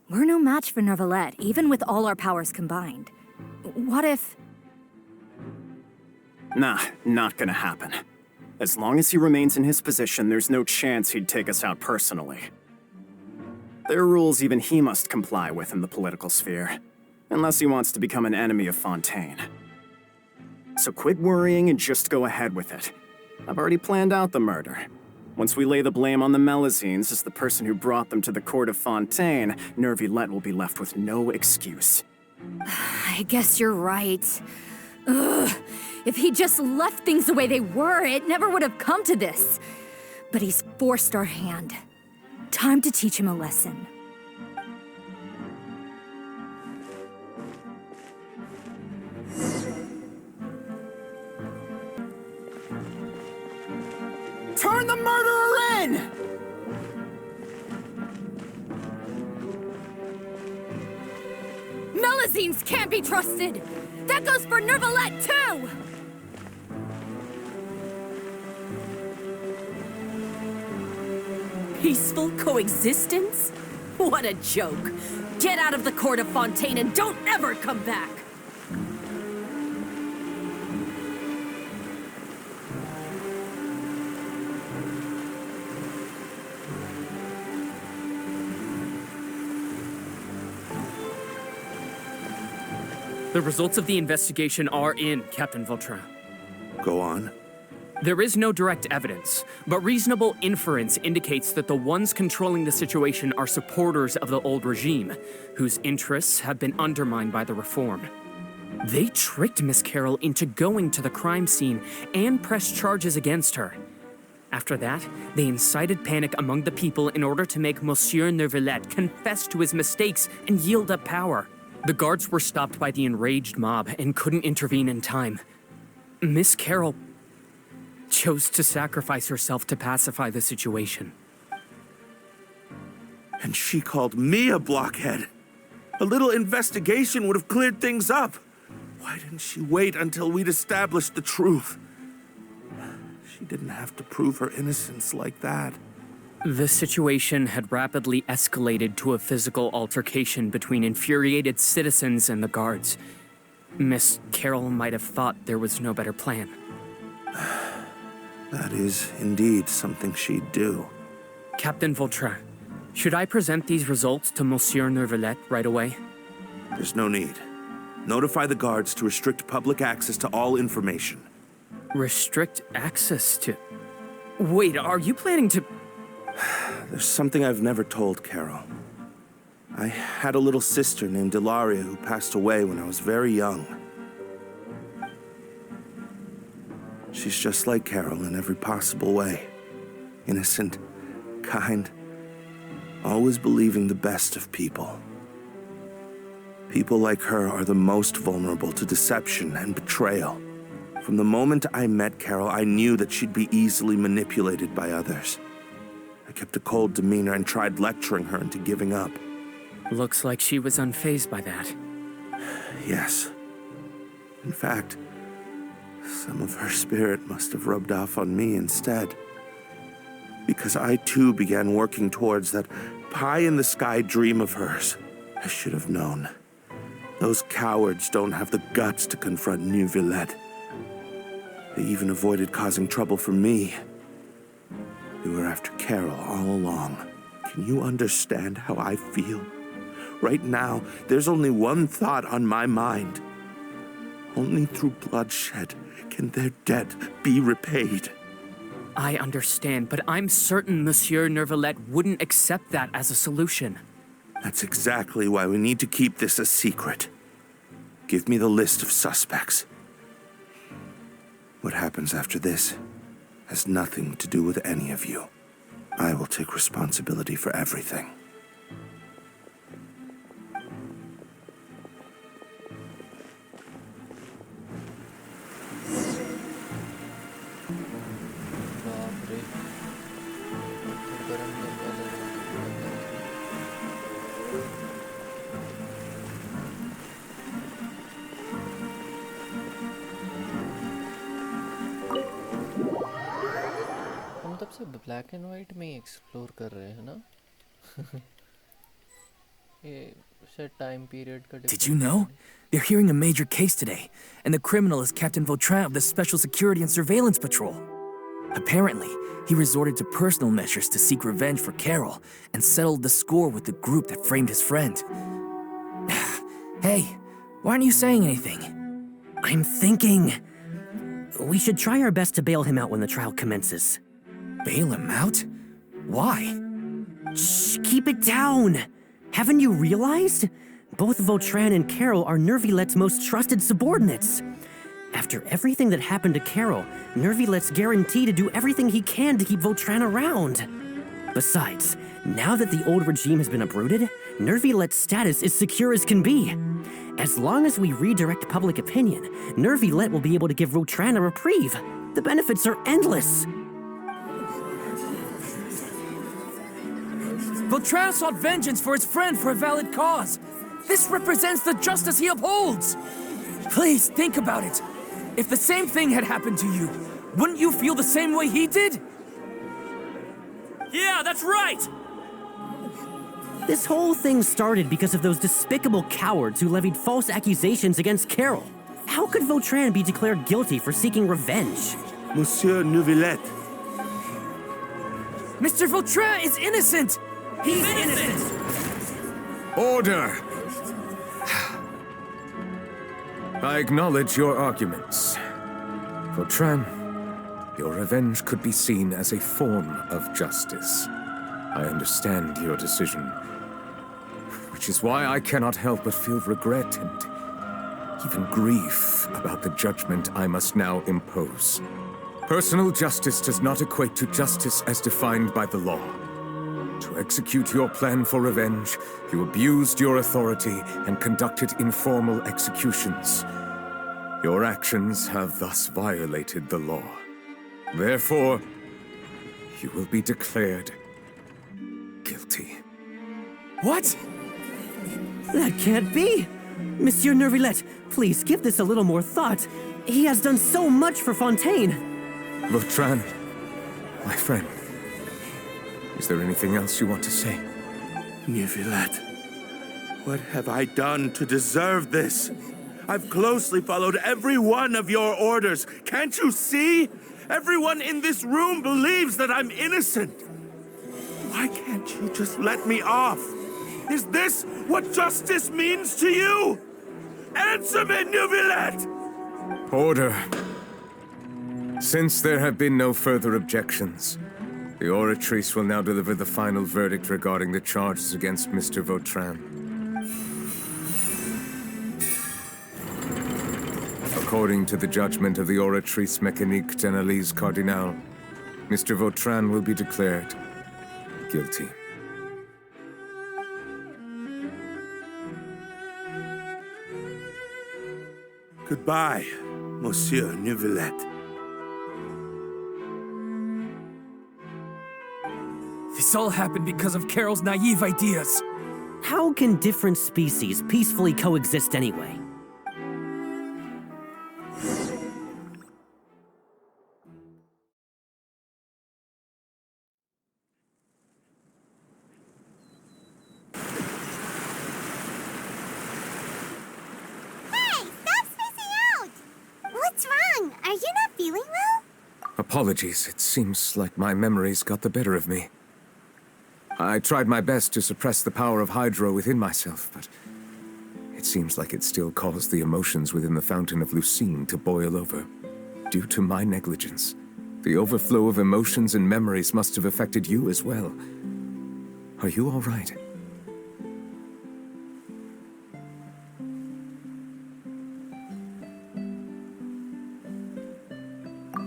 S12: We're no match for Neuvilette, even with all our powers combined. What if...
S11: Nah, not gonna happen. As long as he remains in his position, there's no chance he'd take us out personally. There are rules even he must comply with in the political sphere, unless he wants to become an enemy of Fontaine. So quit worrying and just go ahead with it. I've already planned out the murder. Once we lay the blame on the Melusines as the person who brought them to the court of Fontaine, Neuvilette will be left with no excuse.
S12: I guess you're right. Ugh. If he just left things the way they were, it never would have come to this. But he's forced our hand. Time to teach him a lesson.
S11: Turn the murderer in!
S12: Melusines can't be trusted! That goes for Neuvilette, too!
S8: Peaceful coexistence? What a joke. Get out of the court of Fontaine and don't ever come back!
S13: The results of the investigation are in, Captain Vautrin.
S10: Go on.
S13: There is no direct evidence, but reasonable inference indicates that the ones controlling the situation are supporters of the old regime, whose interests have been undermined by the reform. They tricked Miss Carroll into going to the crime scene and pressed charges against her. After that, they incited panic among the people in order to make Monsieur Neuvilette confess to his mistakes and yield up power. The guards were stopped by the enraged mob and couldn't intervene in time. Miss Carroll chose to sacrifice herself to pacify the situation.
S10: And she called me a blockhead. A little investigation would have cleared things up. Why didn't she wait until we'd established the truth? She didn't have to prove her innocence like that.
S13: The situation had rapidly escalated to a physical altercation between infuriated citizens and the guards. Miss Carroll might have thought there was no better plan.
S10: That is indeed something she'd do.
S13: Captain Vautrin, should I present these results to Monsieur Neuvilette right away?
S10: There's no need. Notify the guards to restrict public access to all information.
S13: Restrict access to... Wait, are you planning to...
S10: There's something I've never told Carol. I had a little sister named Ilaria who passed away when I was very young. She's just like Carol in every possible way. Innocent, kind, always believing the best of people. People like her are the most vulnerable to deception and betrayal. From the moment I met Carol, I knew that she'd be easily manipulated by others. I kept a cold demeanor and tried lecturing her into giving up.
S13: Looks like she was unfazed by that.
S10: Yes. In fact, some of her spirit must have rubbed off on me instead. Because I too began working towards that pie-in-the-sky dream of hers. I should have known. Those cowards don't have the guts to confront Neuvilette. They even avoided causing trouble for me. They were after Carol all along. Can you understand how I feel? Right now, there's only one thought on my mind. Only through bloodshed can their debt be repaid.
S13: I understand, but I'm certain Monsieur Neuvilette wouldn't accept that as a solution.
S10: That's exactly why we need to keep this a secret. Give me the list of suspects. What happens after this has nothing to do with any of you. I will take responsibility for everything.
S1: बाप रे गरम दरवाजा से black and white में explore कर रहे हैं ना ये शायद टाइम पीरियड का
S6: Did you know? They're hearing a major case today, and the criminal is Captain Vautrin of the Special Security and Surveillance Patrol. Apparently, he resorted to personal measures to seek revenge for Carol and settled the score with the group that framed his friend. Hey, why aren't you saying anything?
S14: I'm thinking... we should try our best to bail him out when the trial commences.
S6: Bail him out? Why?
S14: Shh, keep it down! Haven't you realized? Both Vautrin and Carol are Neuvillette's most trusted subordinates. After everything that happened to Carol, Neuvillette's guaranteed to do everything he can to keep Vautrin around. Besides, now that the old regime has been uprooted, Neuvillette's status is secure as can be. As long as we redirect public opinion, Neuvillette will be able to give Vautrin a reprieve. The benefits are endless.
S6: Vautrin sought vengeance for his friend for a valid cause. This represents the justice he upholds. Please, think about it. If the same thing had happened to you, wouldn't you feel the same way he did? Yeah, that's right!
S14: This whole thing started because of those despicable cowards who levied false accusations against Carol. How could Vautrin be declared guilty for seeking revenge?
S10: Monsieur Neuvilette.
S6: Mr. Vautrin is innocent! He's innocent!
S3: Order! I acknowledge your arguments. Vautrin, your revenge could be seen as a form of justice. I understand your decision, which is why I cannot help but feel regret and even grief about the judgment I must now impose. Personal justice does not equate to justice as defined by the law. To execute your plan for revenge, you abused your authority and conducted informal executions. Your actions have thus violated the law. Therefore, you will be declared guilty.
S6: What?
S14: That can't be! Monsieur Neuvilette, please give this a little more thought. He has done so much for Fontaine.
S3: Vautrin, my friend, is there anything else you want to say?
S10: Neuvilette, what have I done to deserve this? I've closely followed every one of your orders. Can't you see? Everyone in this room believes that I'm innocent. Why can't you just let me off? Is this what justice means to you? Answer me, Neuvilette!
S3: Order. Since there have been no further objections, the Oratrice will now deliver the final verdict regarding the charges against Mr. Vautrin. According to the judgment of the Oratrice Mécanique d'Analyse Cardinal, Mr. Vautrin will be declared guilty.
S10: Goodbye, Monsieur Neuvilette.
S6: This all happened because of Carol's naive ideas.
S14: How can different species peacefully coexist anyway?
S3: Apologies, it seems like my memories got the better of me. I tried my best to suppress the power of Hydro within myself, but it seems like it still caused the emotions within the Fountain of Lucine to boil over. Due to my negligence, the overflow of emotions and memories must have affected you as well. Are you all right?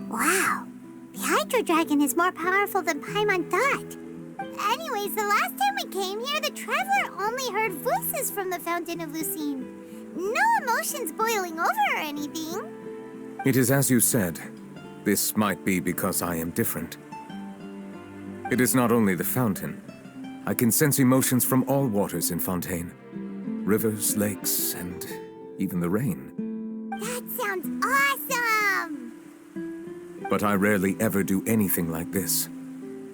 S4: Wow. The Hydro Dragon is more powerful than Paimon thought. Anyways, the last time we came here, the Traveler only heard voices from the Fountain of Lucine. No emotions boiling over or anything.
S3: It is as you said. This might be because I am different. It is not only the fountain. I can sense emotions from all waters in Fontaine. Rivers, lakes, and even the rain.
S4: That sounds awesome!
S3: But I rarely ever do anything like this.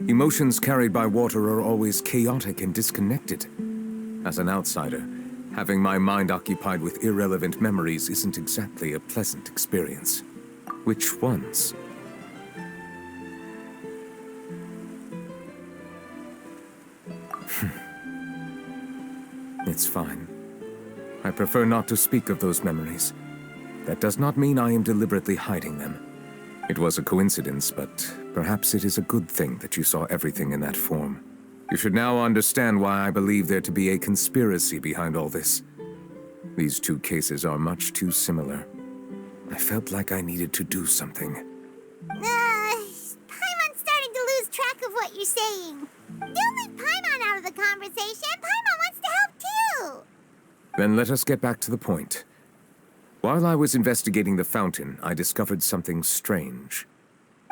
S3: Emotions carried by water are always chaotic and disconnected. As an outsider, having my mind occupied with irrelevant memories isn't exactly a pleasant experience. Which ones? It's fine. I prefer not to speak of those memories. That does not mean I am deliberately hiding them. It was a coincidence, but perhaps it is a good thing that you saw everything in that form. You should now understand why I believe there to be a conspiracy behind all this. These two cases are much too similar. I felt like I needed to do something.
S2: Paimon's starting to lose track of what you're saying. Don't leave Paimon out of the conversation. Paimon wants to help too.
S3: Then let us get back to the point. While I was investigating the fountain, I discovered something strange.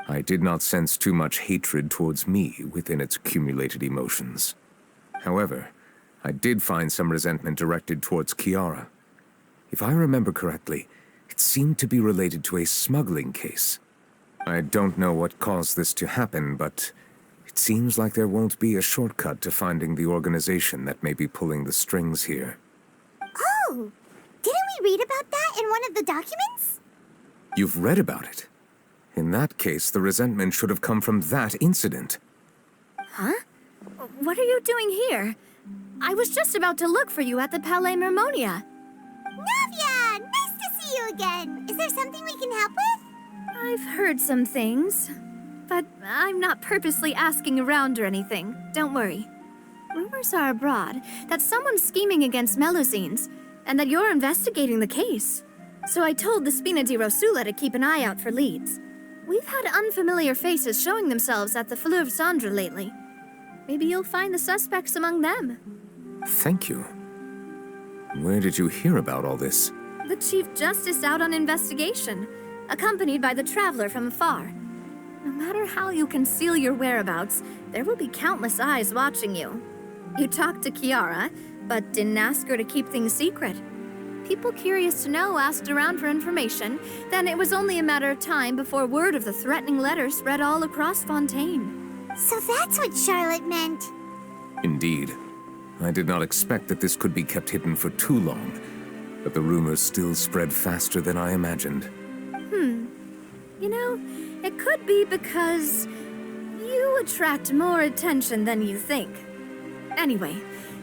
S3: I did not sense too much hatred towards me within its accumulated emotions. However, I did find some resentment directed towards Kiara. If I remember correctly, it seemed to be related to a smuggling case. I don't know what caused this to happen, but it seems like there won't be a shortcut to finding the organization that may be pulling the strings here.
S2: Oh! Didn't we read about that in one of the documents?
S3: You've read about it? In that case, the resentment should have come from that incident.
S12: Huh? What are you doing here? I was just about to look for you at the Palais Mermonia.
S2: Navia! Nice to see you again! Is there something we can help with?
S12: I've heard some things, but I'm not purposely asking around or anything. Don't worry. Rumors are abroad that someone's scheming against Melusines, and that you're investigating the case. So I told the Spina di Rosula to keep an eye out for leads. We've had unfamiliar faces showing themselves at the Fleuve Cendre lately. Maybe you'll find the suspects among them.
S3: Thank you. Where did you hear about all this?
S12: The Chief Justice out on investigation, accompanied by the Traveler from afar. No matter how you conceal your whereabouts, there will be countless eyes watching you. You talked to Kiara, but didn't ask her to keep things secret. People curious to know asked around for information, then it was only a matter of time before word of the threatening letter spread all across Fontaine.
S2: So that's what Charlotte meant.
S3: Indeed. I did not expect that this could be kept hidden for too long, but the rumors still spread faster than I imagined.
S12: You know, it could be because you attract more attention than you think. Anyway,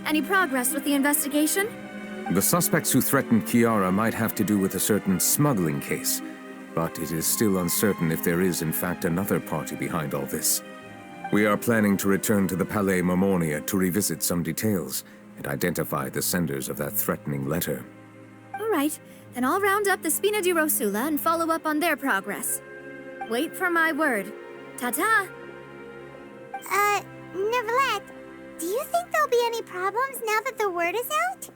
S12: any progress with the investigation?
S3: The suspects who threatened Kiara might have to do with a certain smuggling case, but it is still uncertain if there is in fact another party behind all this. We are planning to return to the Palais Mermonia to revisit some details and identify the senders of that threatening letter.
S12: All right, then I'll round up the Spina di Rosula and follow up on their progress. Wait for my word. Ta-ta!
S2: Neuvilette, do you think there'll be any problems now that the word is out?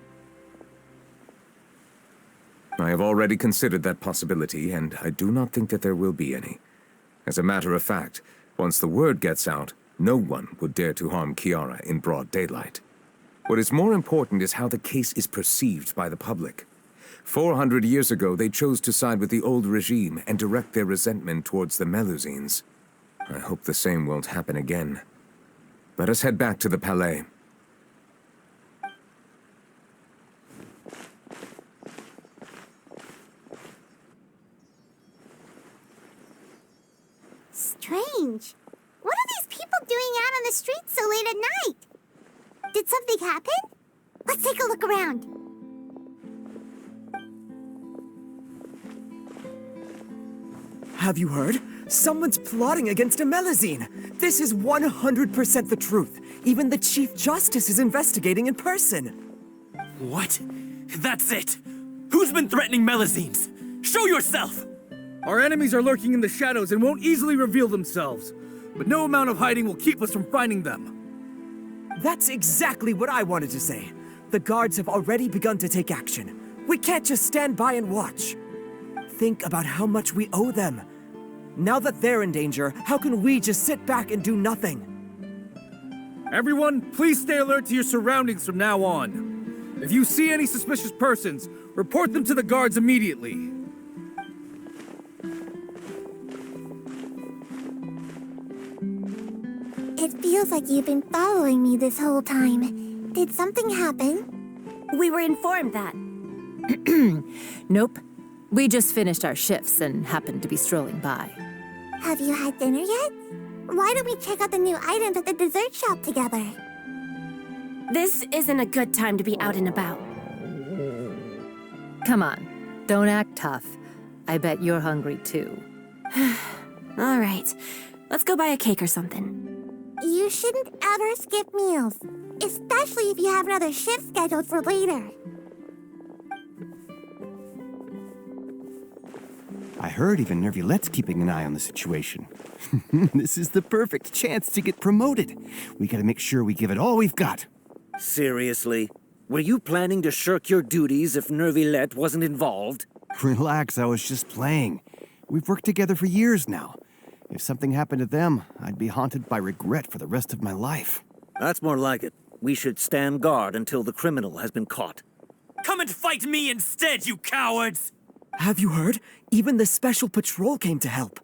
S3: I have already considered that possibility, and I do not think that there will be any. As a matter of fact, once the word gets out, no one would dare to harm Kiara in broad daylight. What is more important is how the case is perceived by the public. 400 years ago, they chose to side with the old regime and direct their resentment towards the Melusines. I hope the same won't happen again. Let us head back to the Palais.
S2: Strange. What are these people doing out on the streets so late at night? Did something happen? Let's take a look around.
S15: Have you heard? Someone's plotting against a Melusine. This is 100% the truth. Even the Chief Justice is investigating in person.
S6: What? That's it! Who's been threatening Melusines? Show yourself!
S16: Our enemies are lurking in the shadows and won't easily reveal themselves. But no amount of hiding will keep us from finding them.
S15: That's exactly what I wanted to say. The guards have already begun to take action. We can't just stand by and watch. Think about how much we owe them. Now that they're in danger, how can we just sit back and do nothing?
S16: Everyone, please stay alert to your surroundings from now on. If you see any suspicious persons, report them to the guards immediately.
S4: feels like you've been following me this whole time. Did something happen?
S8: We were informed that.
S5: Nope. We just finished our shifts and happened to be strolling by.
S4: Have you had dinner yet? Why don't we check out the new items at the dessert shop together?
S8: This isn't a good time to be out and about.
S5: Come on, don't act tough. I bet you're hungry too.
S8: All right, let's go buy a cake or something.
S4: You shouldn't ever skip meals, especially if you have another shift scheduled for later.
S17: I heard even Neuvillette's keeping an eye on the situation. This is the perfect chance to get promoted. We gotta make sure we give it all we've got.
S18: Seriously? Were you planning to shirk your duties if Neuvilette wasn't involved?
S17: Relax, I was just playing. We've worked together for years now. If something happened to them, I'd be haunted by regret for the rest of my life.
S18: That's more like it. We should stand guard until the criminal has been caught.
S6: Come and fight me instead, you cowards!
S15: Have you heard? Even the special patrol came to help.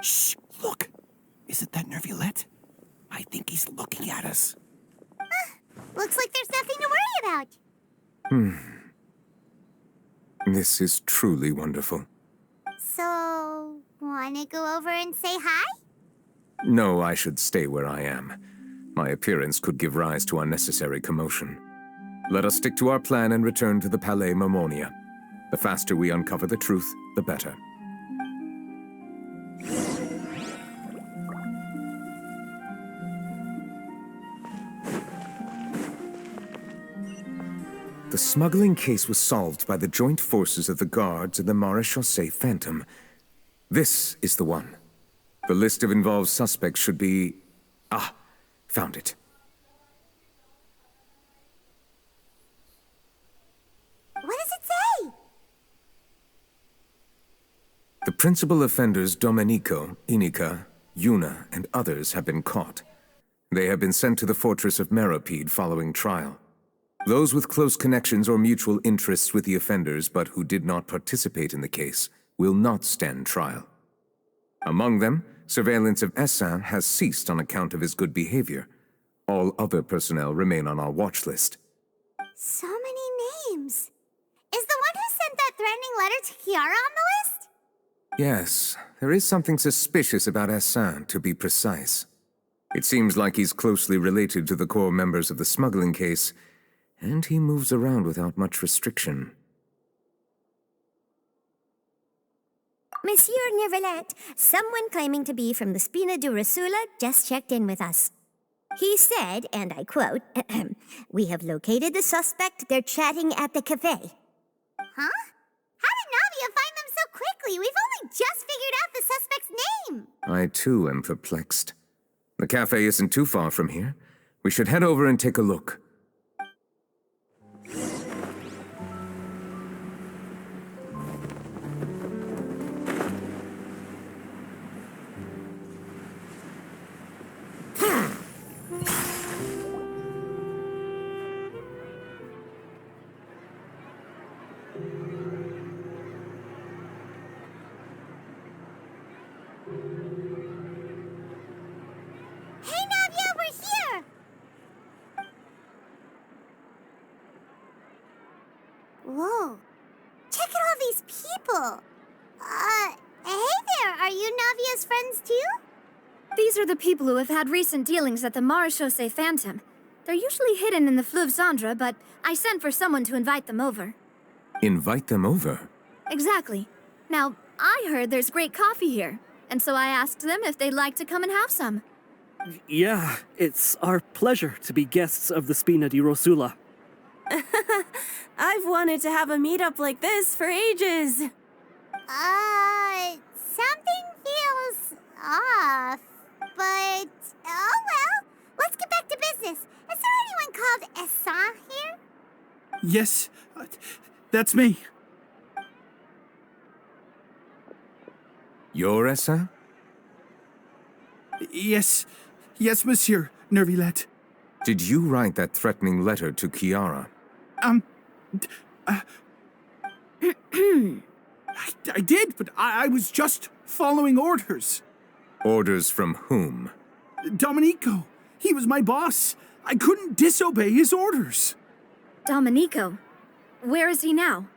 S17: Shh, look. Isn't that Neuvilette? I think he's looking at us.
S4: Looks like there's nothing to worry about.
S3: This is truly wonderful.
S4: So, wanna go over and say hi?
S3: No, I should stay where I am. My appearance could give rise to unnecessary commotion. Let us stick to our plan and return to the Palais Marmonia. The faster we uncover the truth, the better. The smuggling case was solved by the joint forces of the guards and the Maréchaussée Phantom. This is the one. The list of involved suspects should be... Ah, found it.
S4: What does it say?
S3: The principal offenders Domenico, Inica, Yuna, and others have been caught. They have been sent to the fortress of Meropide following trial. Those with close connections or mutual interests with the offenders but who did not participate in the case will not stand trial. Among them, surveillance of Essin has ceased on account of his good behavior. All other personnel remain on our watch list.
S4: So many names. Is the one who sent that threatening letter to Kiara on the list?
S3: Yes, there is something suspicious about Essin, to be precise. It seems like he's closely related to the core members of the smuggling case, and he moves around without much restriction.
S2: Monsieur Neuvilette, someone claiming to be from the Spina Durasula just checked in with us. He said, and I quote, "We have located the suspect. They're chatting at the cafe."
S4: Huh? How did Navia find them so quickly? We've only just figured out the suspect's name.
S3: I too am perplexed. The cafe isn't too far from here. We should head over and take a look.
S4: Hey, Navia, we're here! Whoa. Check out all these people. Hey there, are you Navia's friends too?
S12: These are the people who have had recent dealings at the Maréchaussée Phantom. They're usually hidden in the Fleuve Cendre, but I sent for someone to invite them over.
S3: Invite them over?
S12: Exactly. Now, I heard there's great coffee here, and so I asked them if they'd like to come and have some.
S19: Yeah, it's our pleasure to be guests of the Spina di Rosula.
S8: I've wanted to have a meetup like this for ages.
S4: Something feels off. But, oh well, let's get back to business. Is there anyone called Essin here?
S16: Yes, that's me.
S3: You're Essin?
S16: Yes, monsieur Neuvilette.
S3: Did you write that threatening letter to Kiara?
S16: I did, but I was just following orders.
S3: Orders from whom?
S16: Domenico.
S20: He was my boss. I couldn't disobey his orders.
S12: Domenico, where is he now?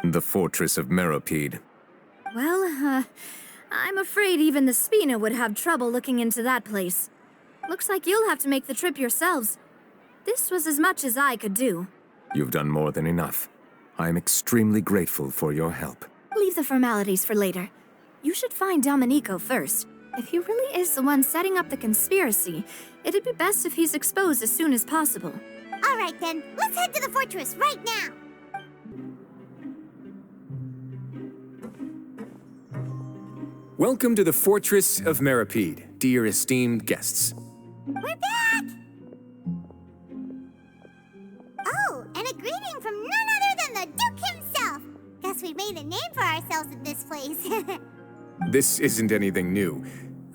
S3: The fortress of Meropide.
S12: Well, I'm afraid even the Spina would have trouble looking into that place. Looks like you'll have to make the trip yourselves. This was as much as I could do.
S3: You've done more than enough. I am extremely grateful for your help.
S12: Leave the formalities for later. You should find Domenico first. If he really is the one setting up the conspiracy, it'd be best if he's exposed as soon as possible.
S2: All right then, let's head to the fortress right now.
S9: Welcome to the Fortress of Meropide, dear esteemed guests.
S2: We're back! Oh, and a greeting from none other than the Duke himself. Guess we've made a name for ourselves at this place.
S9: This isn't anything new.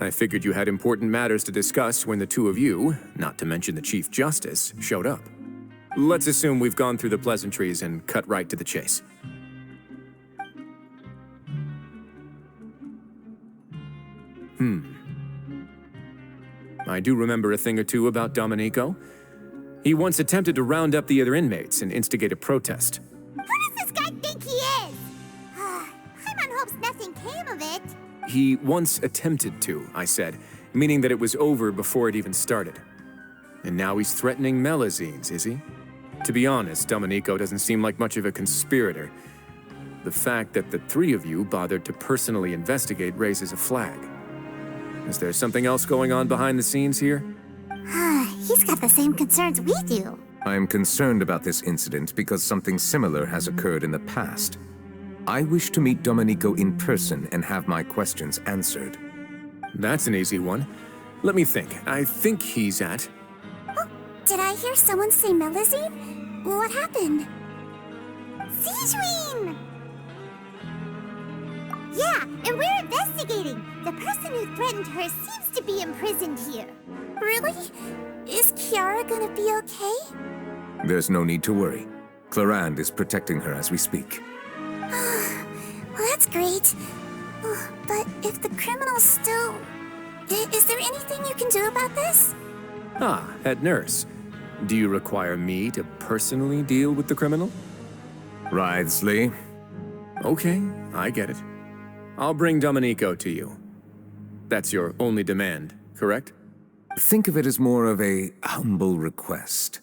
S9: I figured you had important matters to discuss when the two of you, not to mention the Chief Justice, showed up. Let's assume we've gone through the pleasantries and cut right to the chase. I do remember a thing or two about Domenico. He once attempted to round up the other inmates and instigate a protest.
S2: Who does this guy think he is? Paimon hopes nothing came of it.
S9: He once attempted to, I said, meaning that it was over before it even started. And now he's threatening Melazines, is he? To be honest, Domenico doesn't seem like much of a conspirator. The fact that the three of you bothered to personally investigate raises a flag. Is there something else going on behind the scenes here?
S2: He's got the same concerns we do.
S3: I am concerned about this incident because something similar has occurred in the past. I wish to meet Domenico in person and have my questions answered.
S9: That's an easy one. Let me think. I think he's at...
S4: Oh, did I hear someone say Melazine? What happened?
S2: Sijuin! Yeah, and we're investigating. The person who threatened her seems to be imprisoned here.
S4: Really? Is Kiara gonna be okay?
S3: There's no need to worry. Clarande is protecting her as we speak.
S4: Well, that's great. But if the criminal's still... Is there anything you can do about this?
S9: Ah, head nurse. Do you require me to personally deal with the criminal?
S3: Wriothesley.
S9: Okay, I get it. I'll bring Domenico to you. That's your only demand, correct?
S3: Think of it as more of a humble request.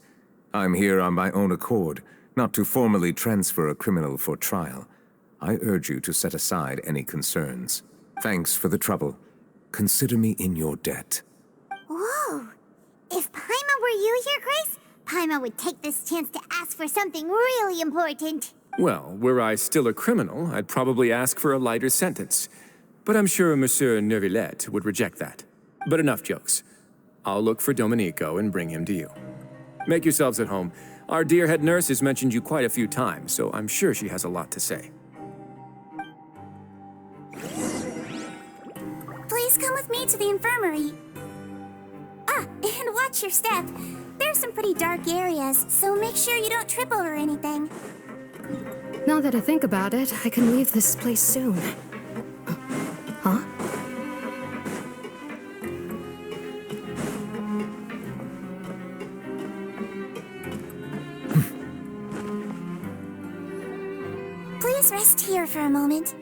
S3: I'm here on my own accord, not to formally transfer a criminal for trial. I urge you to set aside any concerns. Thanks for the trouble. Consider me in your debt.
S2: Whoa! If Paimon were you here, Grace, Paimon would take this chance to ask for something really important.
S9: Well, were I still a criminal, I'd probably ask for a lighter sentence. But I'm sure Monsieur Neuvilette would reject that. But enough jokes. I'll look for Domenico and bring him to you. Make yourselves at home. Our dear head nurse has mentioned you quite a few times, so I'm sure she has a lot to say.
S4: Please come with me to the infirmary. And watch your step. There's some pretty dark areas, so make sure you don't trip over anything.
S21: Now that I think about it, I can leave this place soon. Huh?
S4: Please rest here for a moment.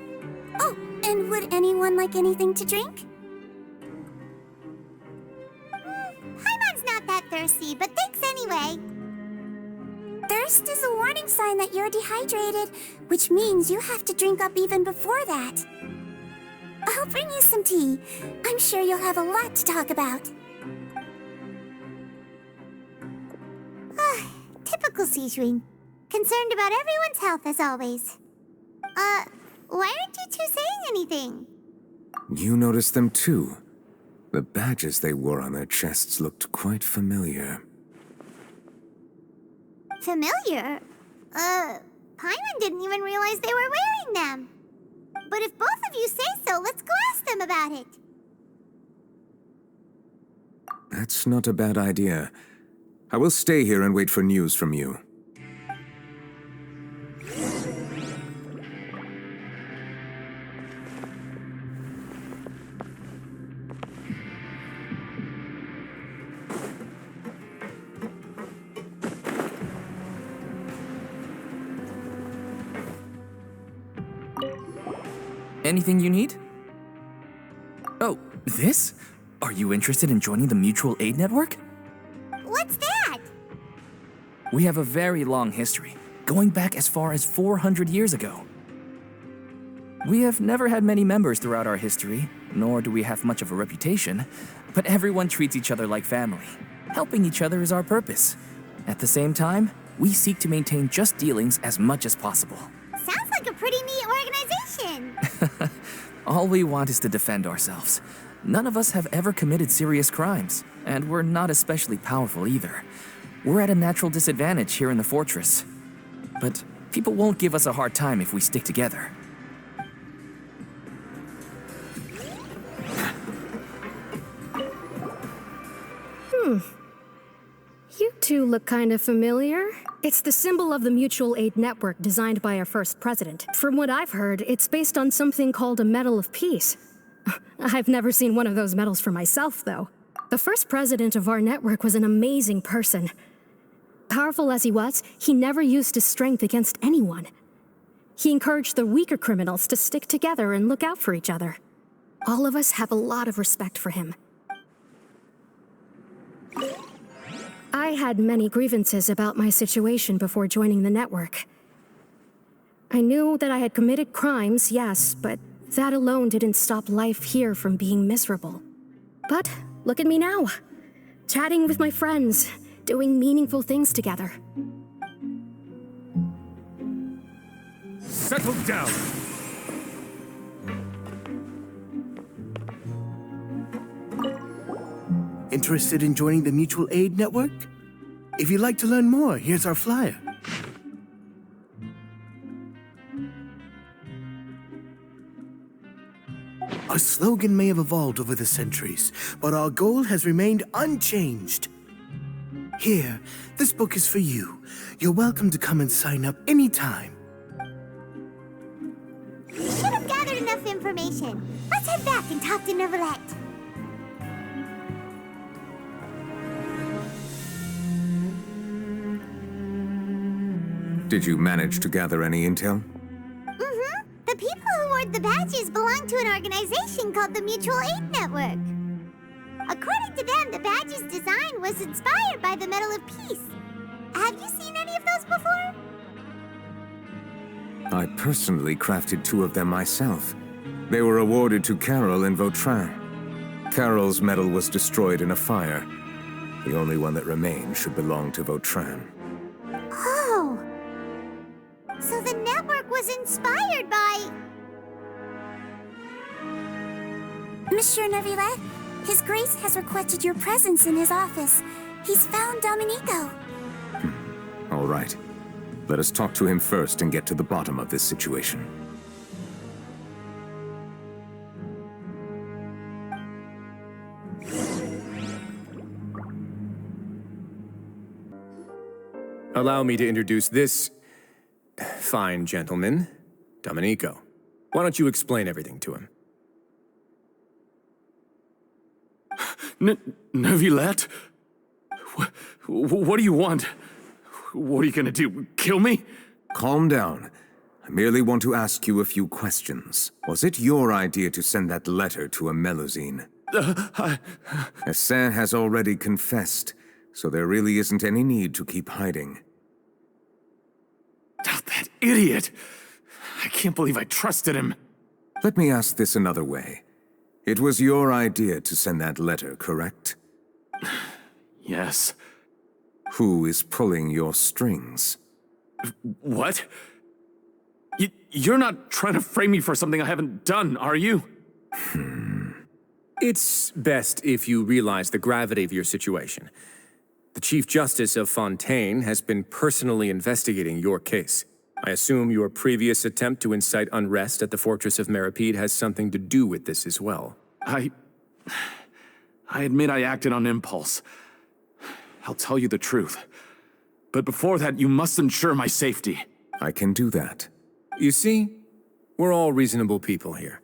S4: Oh, and would anyone like anything to drink?
S2: Paimon's not that thirsty, but thanks anyway.
S4: Thirst is a warning sign that you're dehydrated, which means you have to drink up even before that. I'll bring you some tea. I'm sure you'll have a lot to talk about.
S2: Typical Sijuin. Concerned about everyone's health as always. Why aren't you two saying anything?
S3: You noticed them too. The badges they wore on their chests looked quite familiar.
S2: Familiar? Paimon didn't even realize they were wearing them. But if both of you say so, let's go ask them about it.
S3: That's not a bad idea. I will stay here and wait for news from you.
S6: Anything you need? Oh, this? Are you interested in joining the Mutual Aid Network?
S4: What's that?
S6: We have a very long history, going back as far as 400 years ago. We have never had many members throughout our history, nor do we have much of a reputation, but everyone treats each other like family. Helping each other is our purpose. At the same time, we seek to maintain just dealings as much as possible.
S4: Sounds like a pretty neat organization.
S6: All we want is to defend ourselves. None of us have ever committed serious crimes, and we're not especially powerful either. We're at a natural disadvantage here in the fortress. But people won't give us a hard time if we stick together.
S21: You two look kind of familiar. It's the symbol of the Mutual Aid Network designed by our first president. From what I've heard, it's based on something called a Medal of Peace. I've never seen one of those medals for myself, though. The first president of our network was an amazing person. Powerful as he was, he never used his strength against anyone. He encouraged the weaker criminals to stick together and look out for each other. All of us have a lot of respect for him. I had many grievances about my situation before joining the network. I knew that I had committed crimes, yes, but that alone didn't stop life here from being miserable. But look at me now, chatting with my friends, doing meaningful things together.
S16: Settle down!
S10: Interested in joining the Mutual Aid Network? If you'd like to learn more, here's our flyer. Our slogan may have evolved over the centuries, but our goal has remained unchanged. Here, this book is for you. You're welcome to come and sign up anytime.
S4: We should have gathered enough information. Let's head back and talk to Neuvilette.
S3: Did you manage to gather any intel?
S4: Mm-hmm. The people who wore the badges belong to an organization called the Mutual Aid Network. According to them, the badge's design was inspired by the Medal of Peace. Have you seen any of those before?
S3: I personally crafted 2 of them myself. They were awarded to Carol and Vautrin. Carol's medal was destroyed in a fire. The only one that remained should belong to Vautrin.
S4: Oh! So the network was inspired by...
S7: Monsieur Neuvilette, His Grace has requested your presence in his office. He's found Domenico.
S3: All right. Let us talk to him first and get to the bottom of this situation.
S11: Allow me to introduce this fine gentleman, Domenico. Why don't you explain everything to him?
S22: Neuvilette? What do you want? What are you gonna do, kill me?
S3: Calm down. I merely want to ask you a few questions. Was it your idea to send that letter to a Melusine? Essin has already confessed, so there really isn't any need to keep hiding.
S22: That idiot! I can't believe I trusted him.
S3: Let me ask this another way. It was your idea to send that letter, correct?
S22: Yes.
S3: Who is pulling your strings?
S22: What? You're not trying to frame me for something I haven't done, are you?
S11: It's best if you realize the gravity of your situation. The Chief Justice of Fontaine has been personally investigating your case. I assume your previous attempt to incite unrest at the Fortress of Meripede has something to do with this as well.
S22: I admit I acted on impulse. I'll tell you the truth. But before that, you must ensure my safety.
S3: I can do that.
S11: You see, we're all reasonable people here.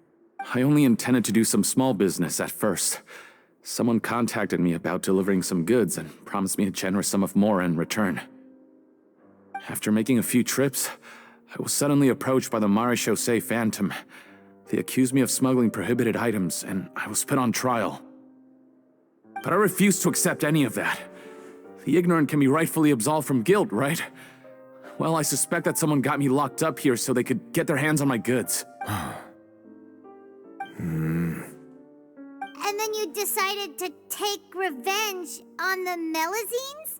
S22: I only intended to do some small business at first. Someone contacted me about delivering some goods and promised me a generous sum of more in return. After making a few trips, I was suddenly approached by the Marechaussee Phantom. They accused me of smuggling prohibited items, and I was put on trial. But I refuse to accept any of that. The ignorant can be rightfully absolved from guilt, right? Well, I suspect that someone got me locked up here so they could get their hands on my goods.
S2: And then you decided to take revenge on the Melazines?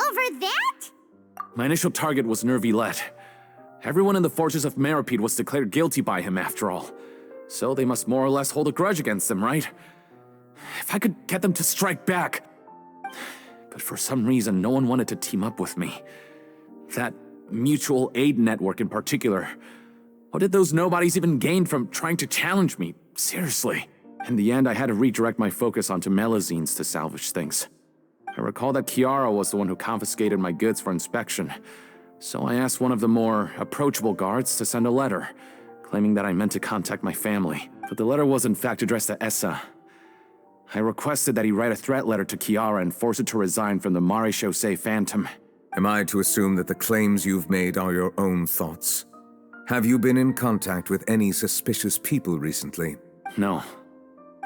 S2: Over that?
S22: My initial target was Neuvilette. Everyone in the forces of Meropide was declared guilty by him, after all. So they must more or less hold a grudge against them, right? If I could get them to strike back. But for some reason, no one wanted to team up with me. That mutual aid network in particular. What did those nobodies even gain from trying to challenge me? Seriously. In the end, I had to redirect my focus onto Melazines to salvage things. I recall that Kiara was the one who confiscated my goods for inspection, so I asked one of the more approachable guards to send a letter, claiming that I meant to contact my family. But the letter was in fact addressed to Essa. I requested that he write a threat letter to Kiara and force her to resign from the Mare Chaussee Phantom.
S3: Am I to assume that the claims you've made are your own thoughts? Have you been in contact with any suspicious people recently?
S22: No.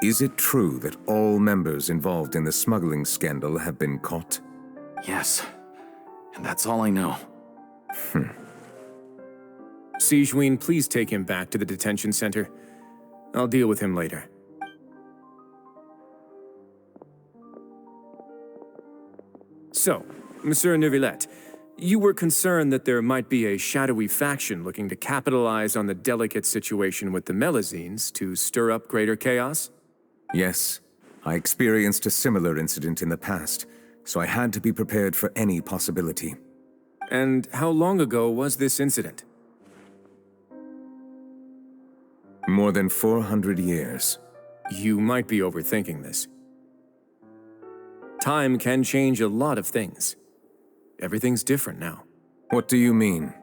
S3: Is it true that all members involved in the smuggling scandal have been caught?
S22: Yes. And that's all I know.
S1: Sigewinne, please take him back to the detention center. I'll deal with him later. So, Monsieur Neuvilette, you were concerned that there might be a shadowy faction looking to capitalize on the delicate situation with the Melazines to stir up greater chaos?
S3: Yes. I experienced a similar incident in the past, so I had to be prepared for any possibility.
S1: And how long ago was this incident?
S3: More than 400 years.
S1: You might be overthinking this. Time can change a lot of things. Everything's different now.
S3: What do you mean?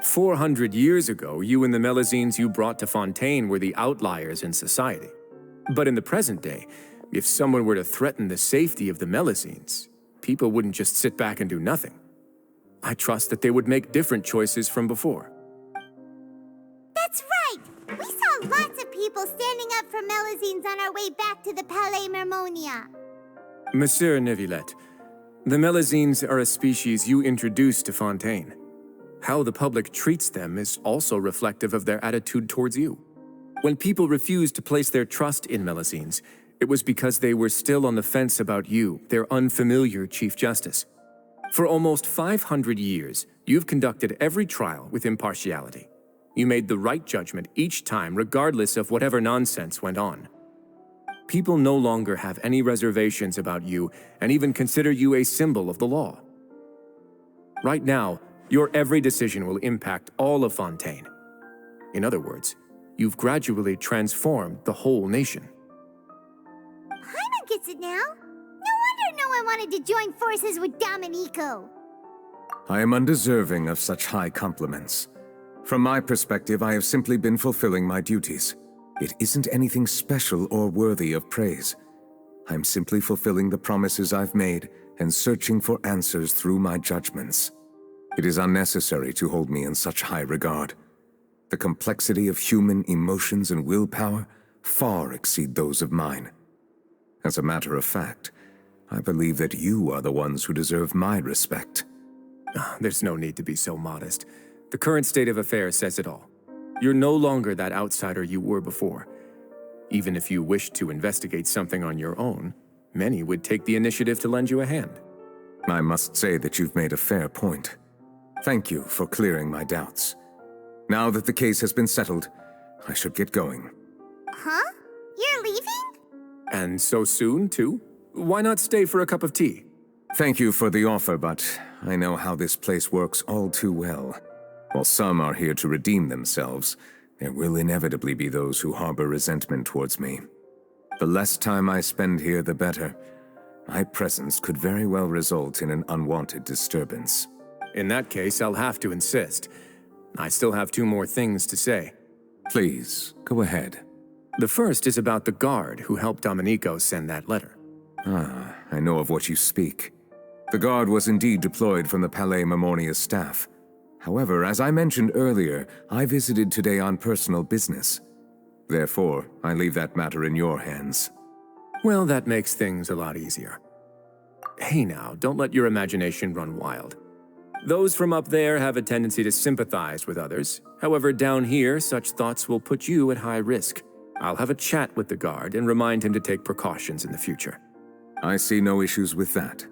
S1: 400 years ago, you and the Melazines you brought to Fontaine were the outliers in society. But in the present day, if someone were to threaten the safety of the Melazines, people wouldn't just sit back and do nothing. I trust that they would make different choices from before.
S2: That's right! We saw lots of people standing up for Melazines on our way back to the Palais Mermonia.
S1: Monsieur Neuvilette, the Melazines are a species you introduced to Fontaine. How the public treats them is also reflective of their attitude towards you. When people refused to place their trust in Melazines, it was because they were still on the fence about you, their unfamiliar Chief Justice. For almost 500 years, you've conducted every trial with impartiality. You made the right judgment each time, regardless of whatever nonsense went on. People no longer have any reservations about you and even consider you a symbol of the law. Right now, your every decision will impact all of Fontaine. In other words, you've gradually transformed the whole nation.
S2: Paimon gets it now. No wonder no one wanted to join forces with Domenico.
S3: I am undeserving of such high compliments. From my perspective, I have simply been fulfilling my duties. It isn't anything special or worthy of praise. I'm simply fulfilling the promises I've made and searching for answers through my judgments. It is unnecessary to hold me in such high regard. The complexity of human emotions and willpower far exceed those of mine. As a matter of fact, I believe that you are the ones who deserve my respect.
S1: There's no need to be so modest. The current state of affairs says it all. You're no longer that outsider you were before. Even if you wished to investigate something on your own, many would take the initiative to lend you a hand.
S3: I must say that you've made a fair point. Thank you for clearing my doubts. Now that the case has been settled, I should get going.
S2: Huh? You're leaving?
S1: And so soon, too? Why not stay for a cup of tea?
S3: Thank you for the offer, but I know how this place works all too well. While some are here to redeem themselves, there will inevitably be those who harbor resentment towards me. The less time I spend here, the better. My presence could very well result in an unwanted disturbance.
S1: In that case, I'll have to insist. I still have 2 more things to say.
S3: Please, go ahead.
S1: The first is about the guard who helped Domenico send that letter.
S3: Ah, I know of what you speak. The guard was indeed deployed from the Palais Mermonia's staff. However, as I mentioned earlier, I visited today on personal business. Therefore, I leave that matter in your hands.
S1: Well, that makes things a lot easier. Hey now, don't let your imagination run wild. Those from up there have a tendency to sympathize with others. However, down here, such thoughts will put you at high risk. I'll have a chat with the guard and remind him to take precautions in the future.
S3: I see no issues with that.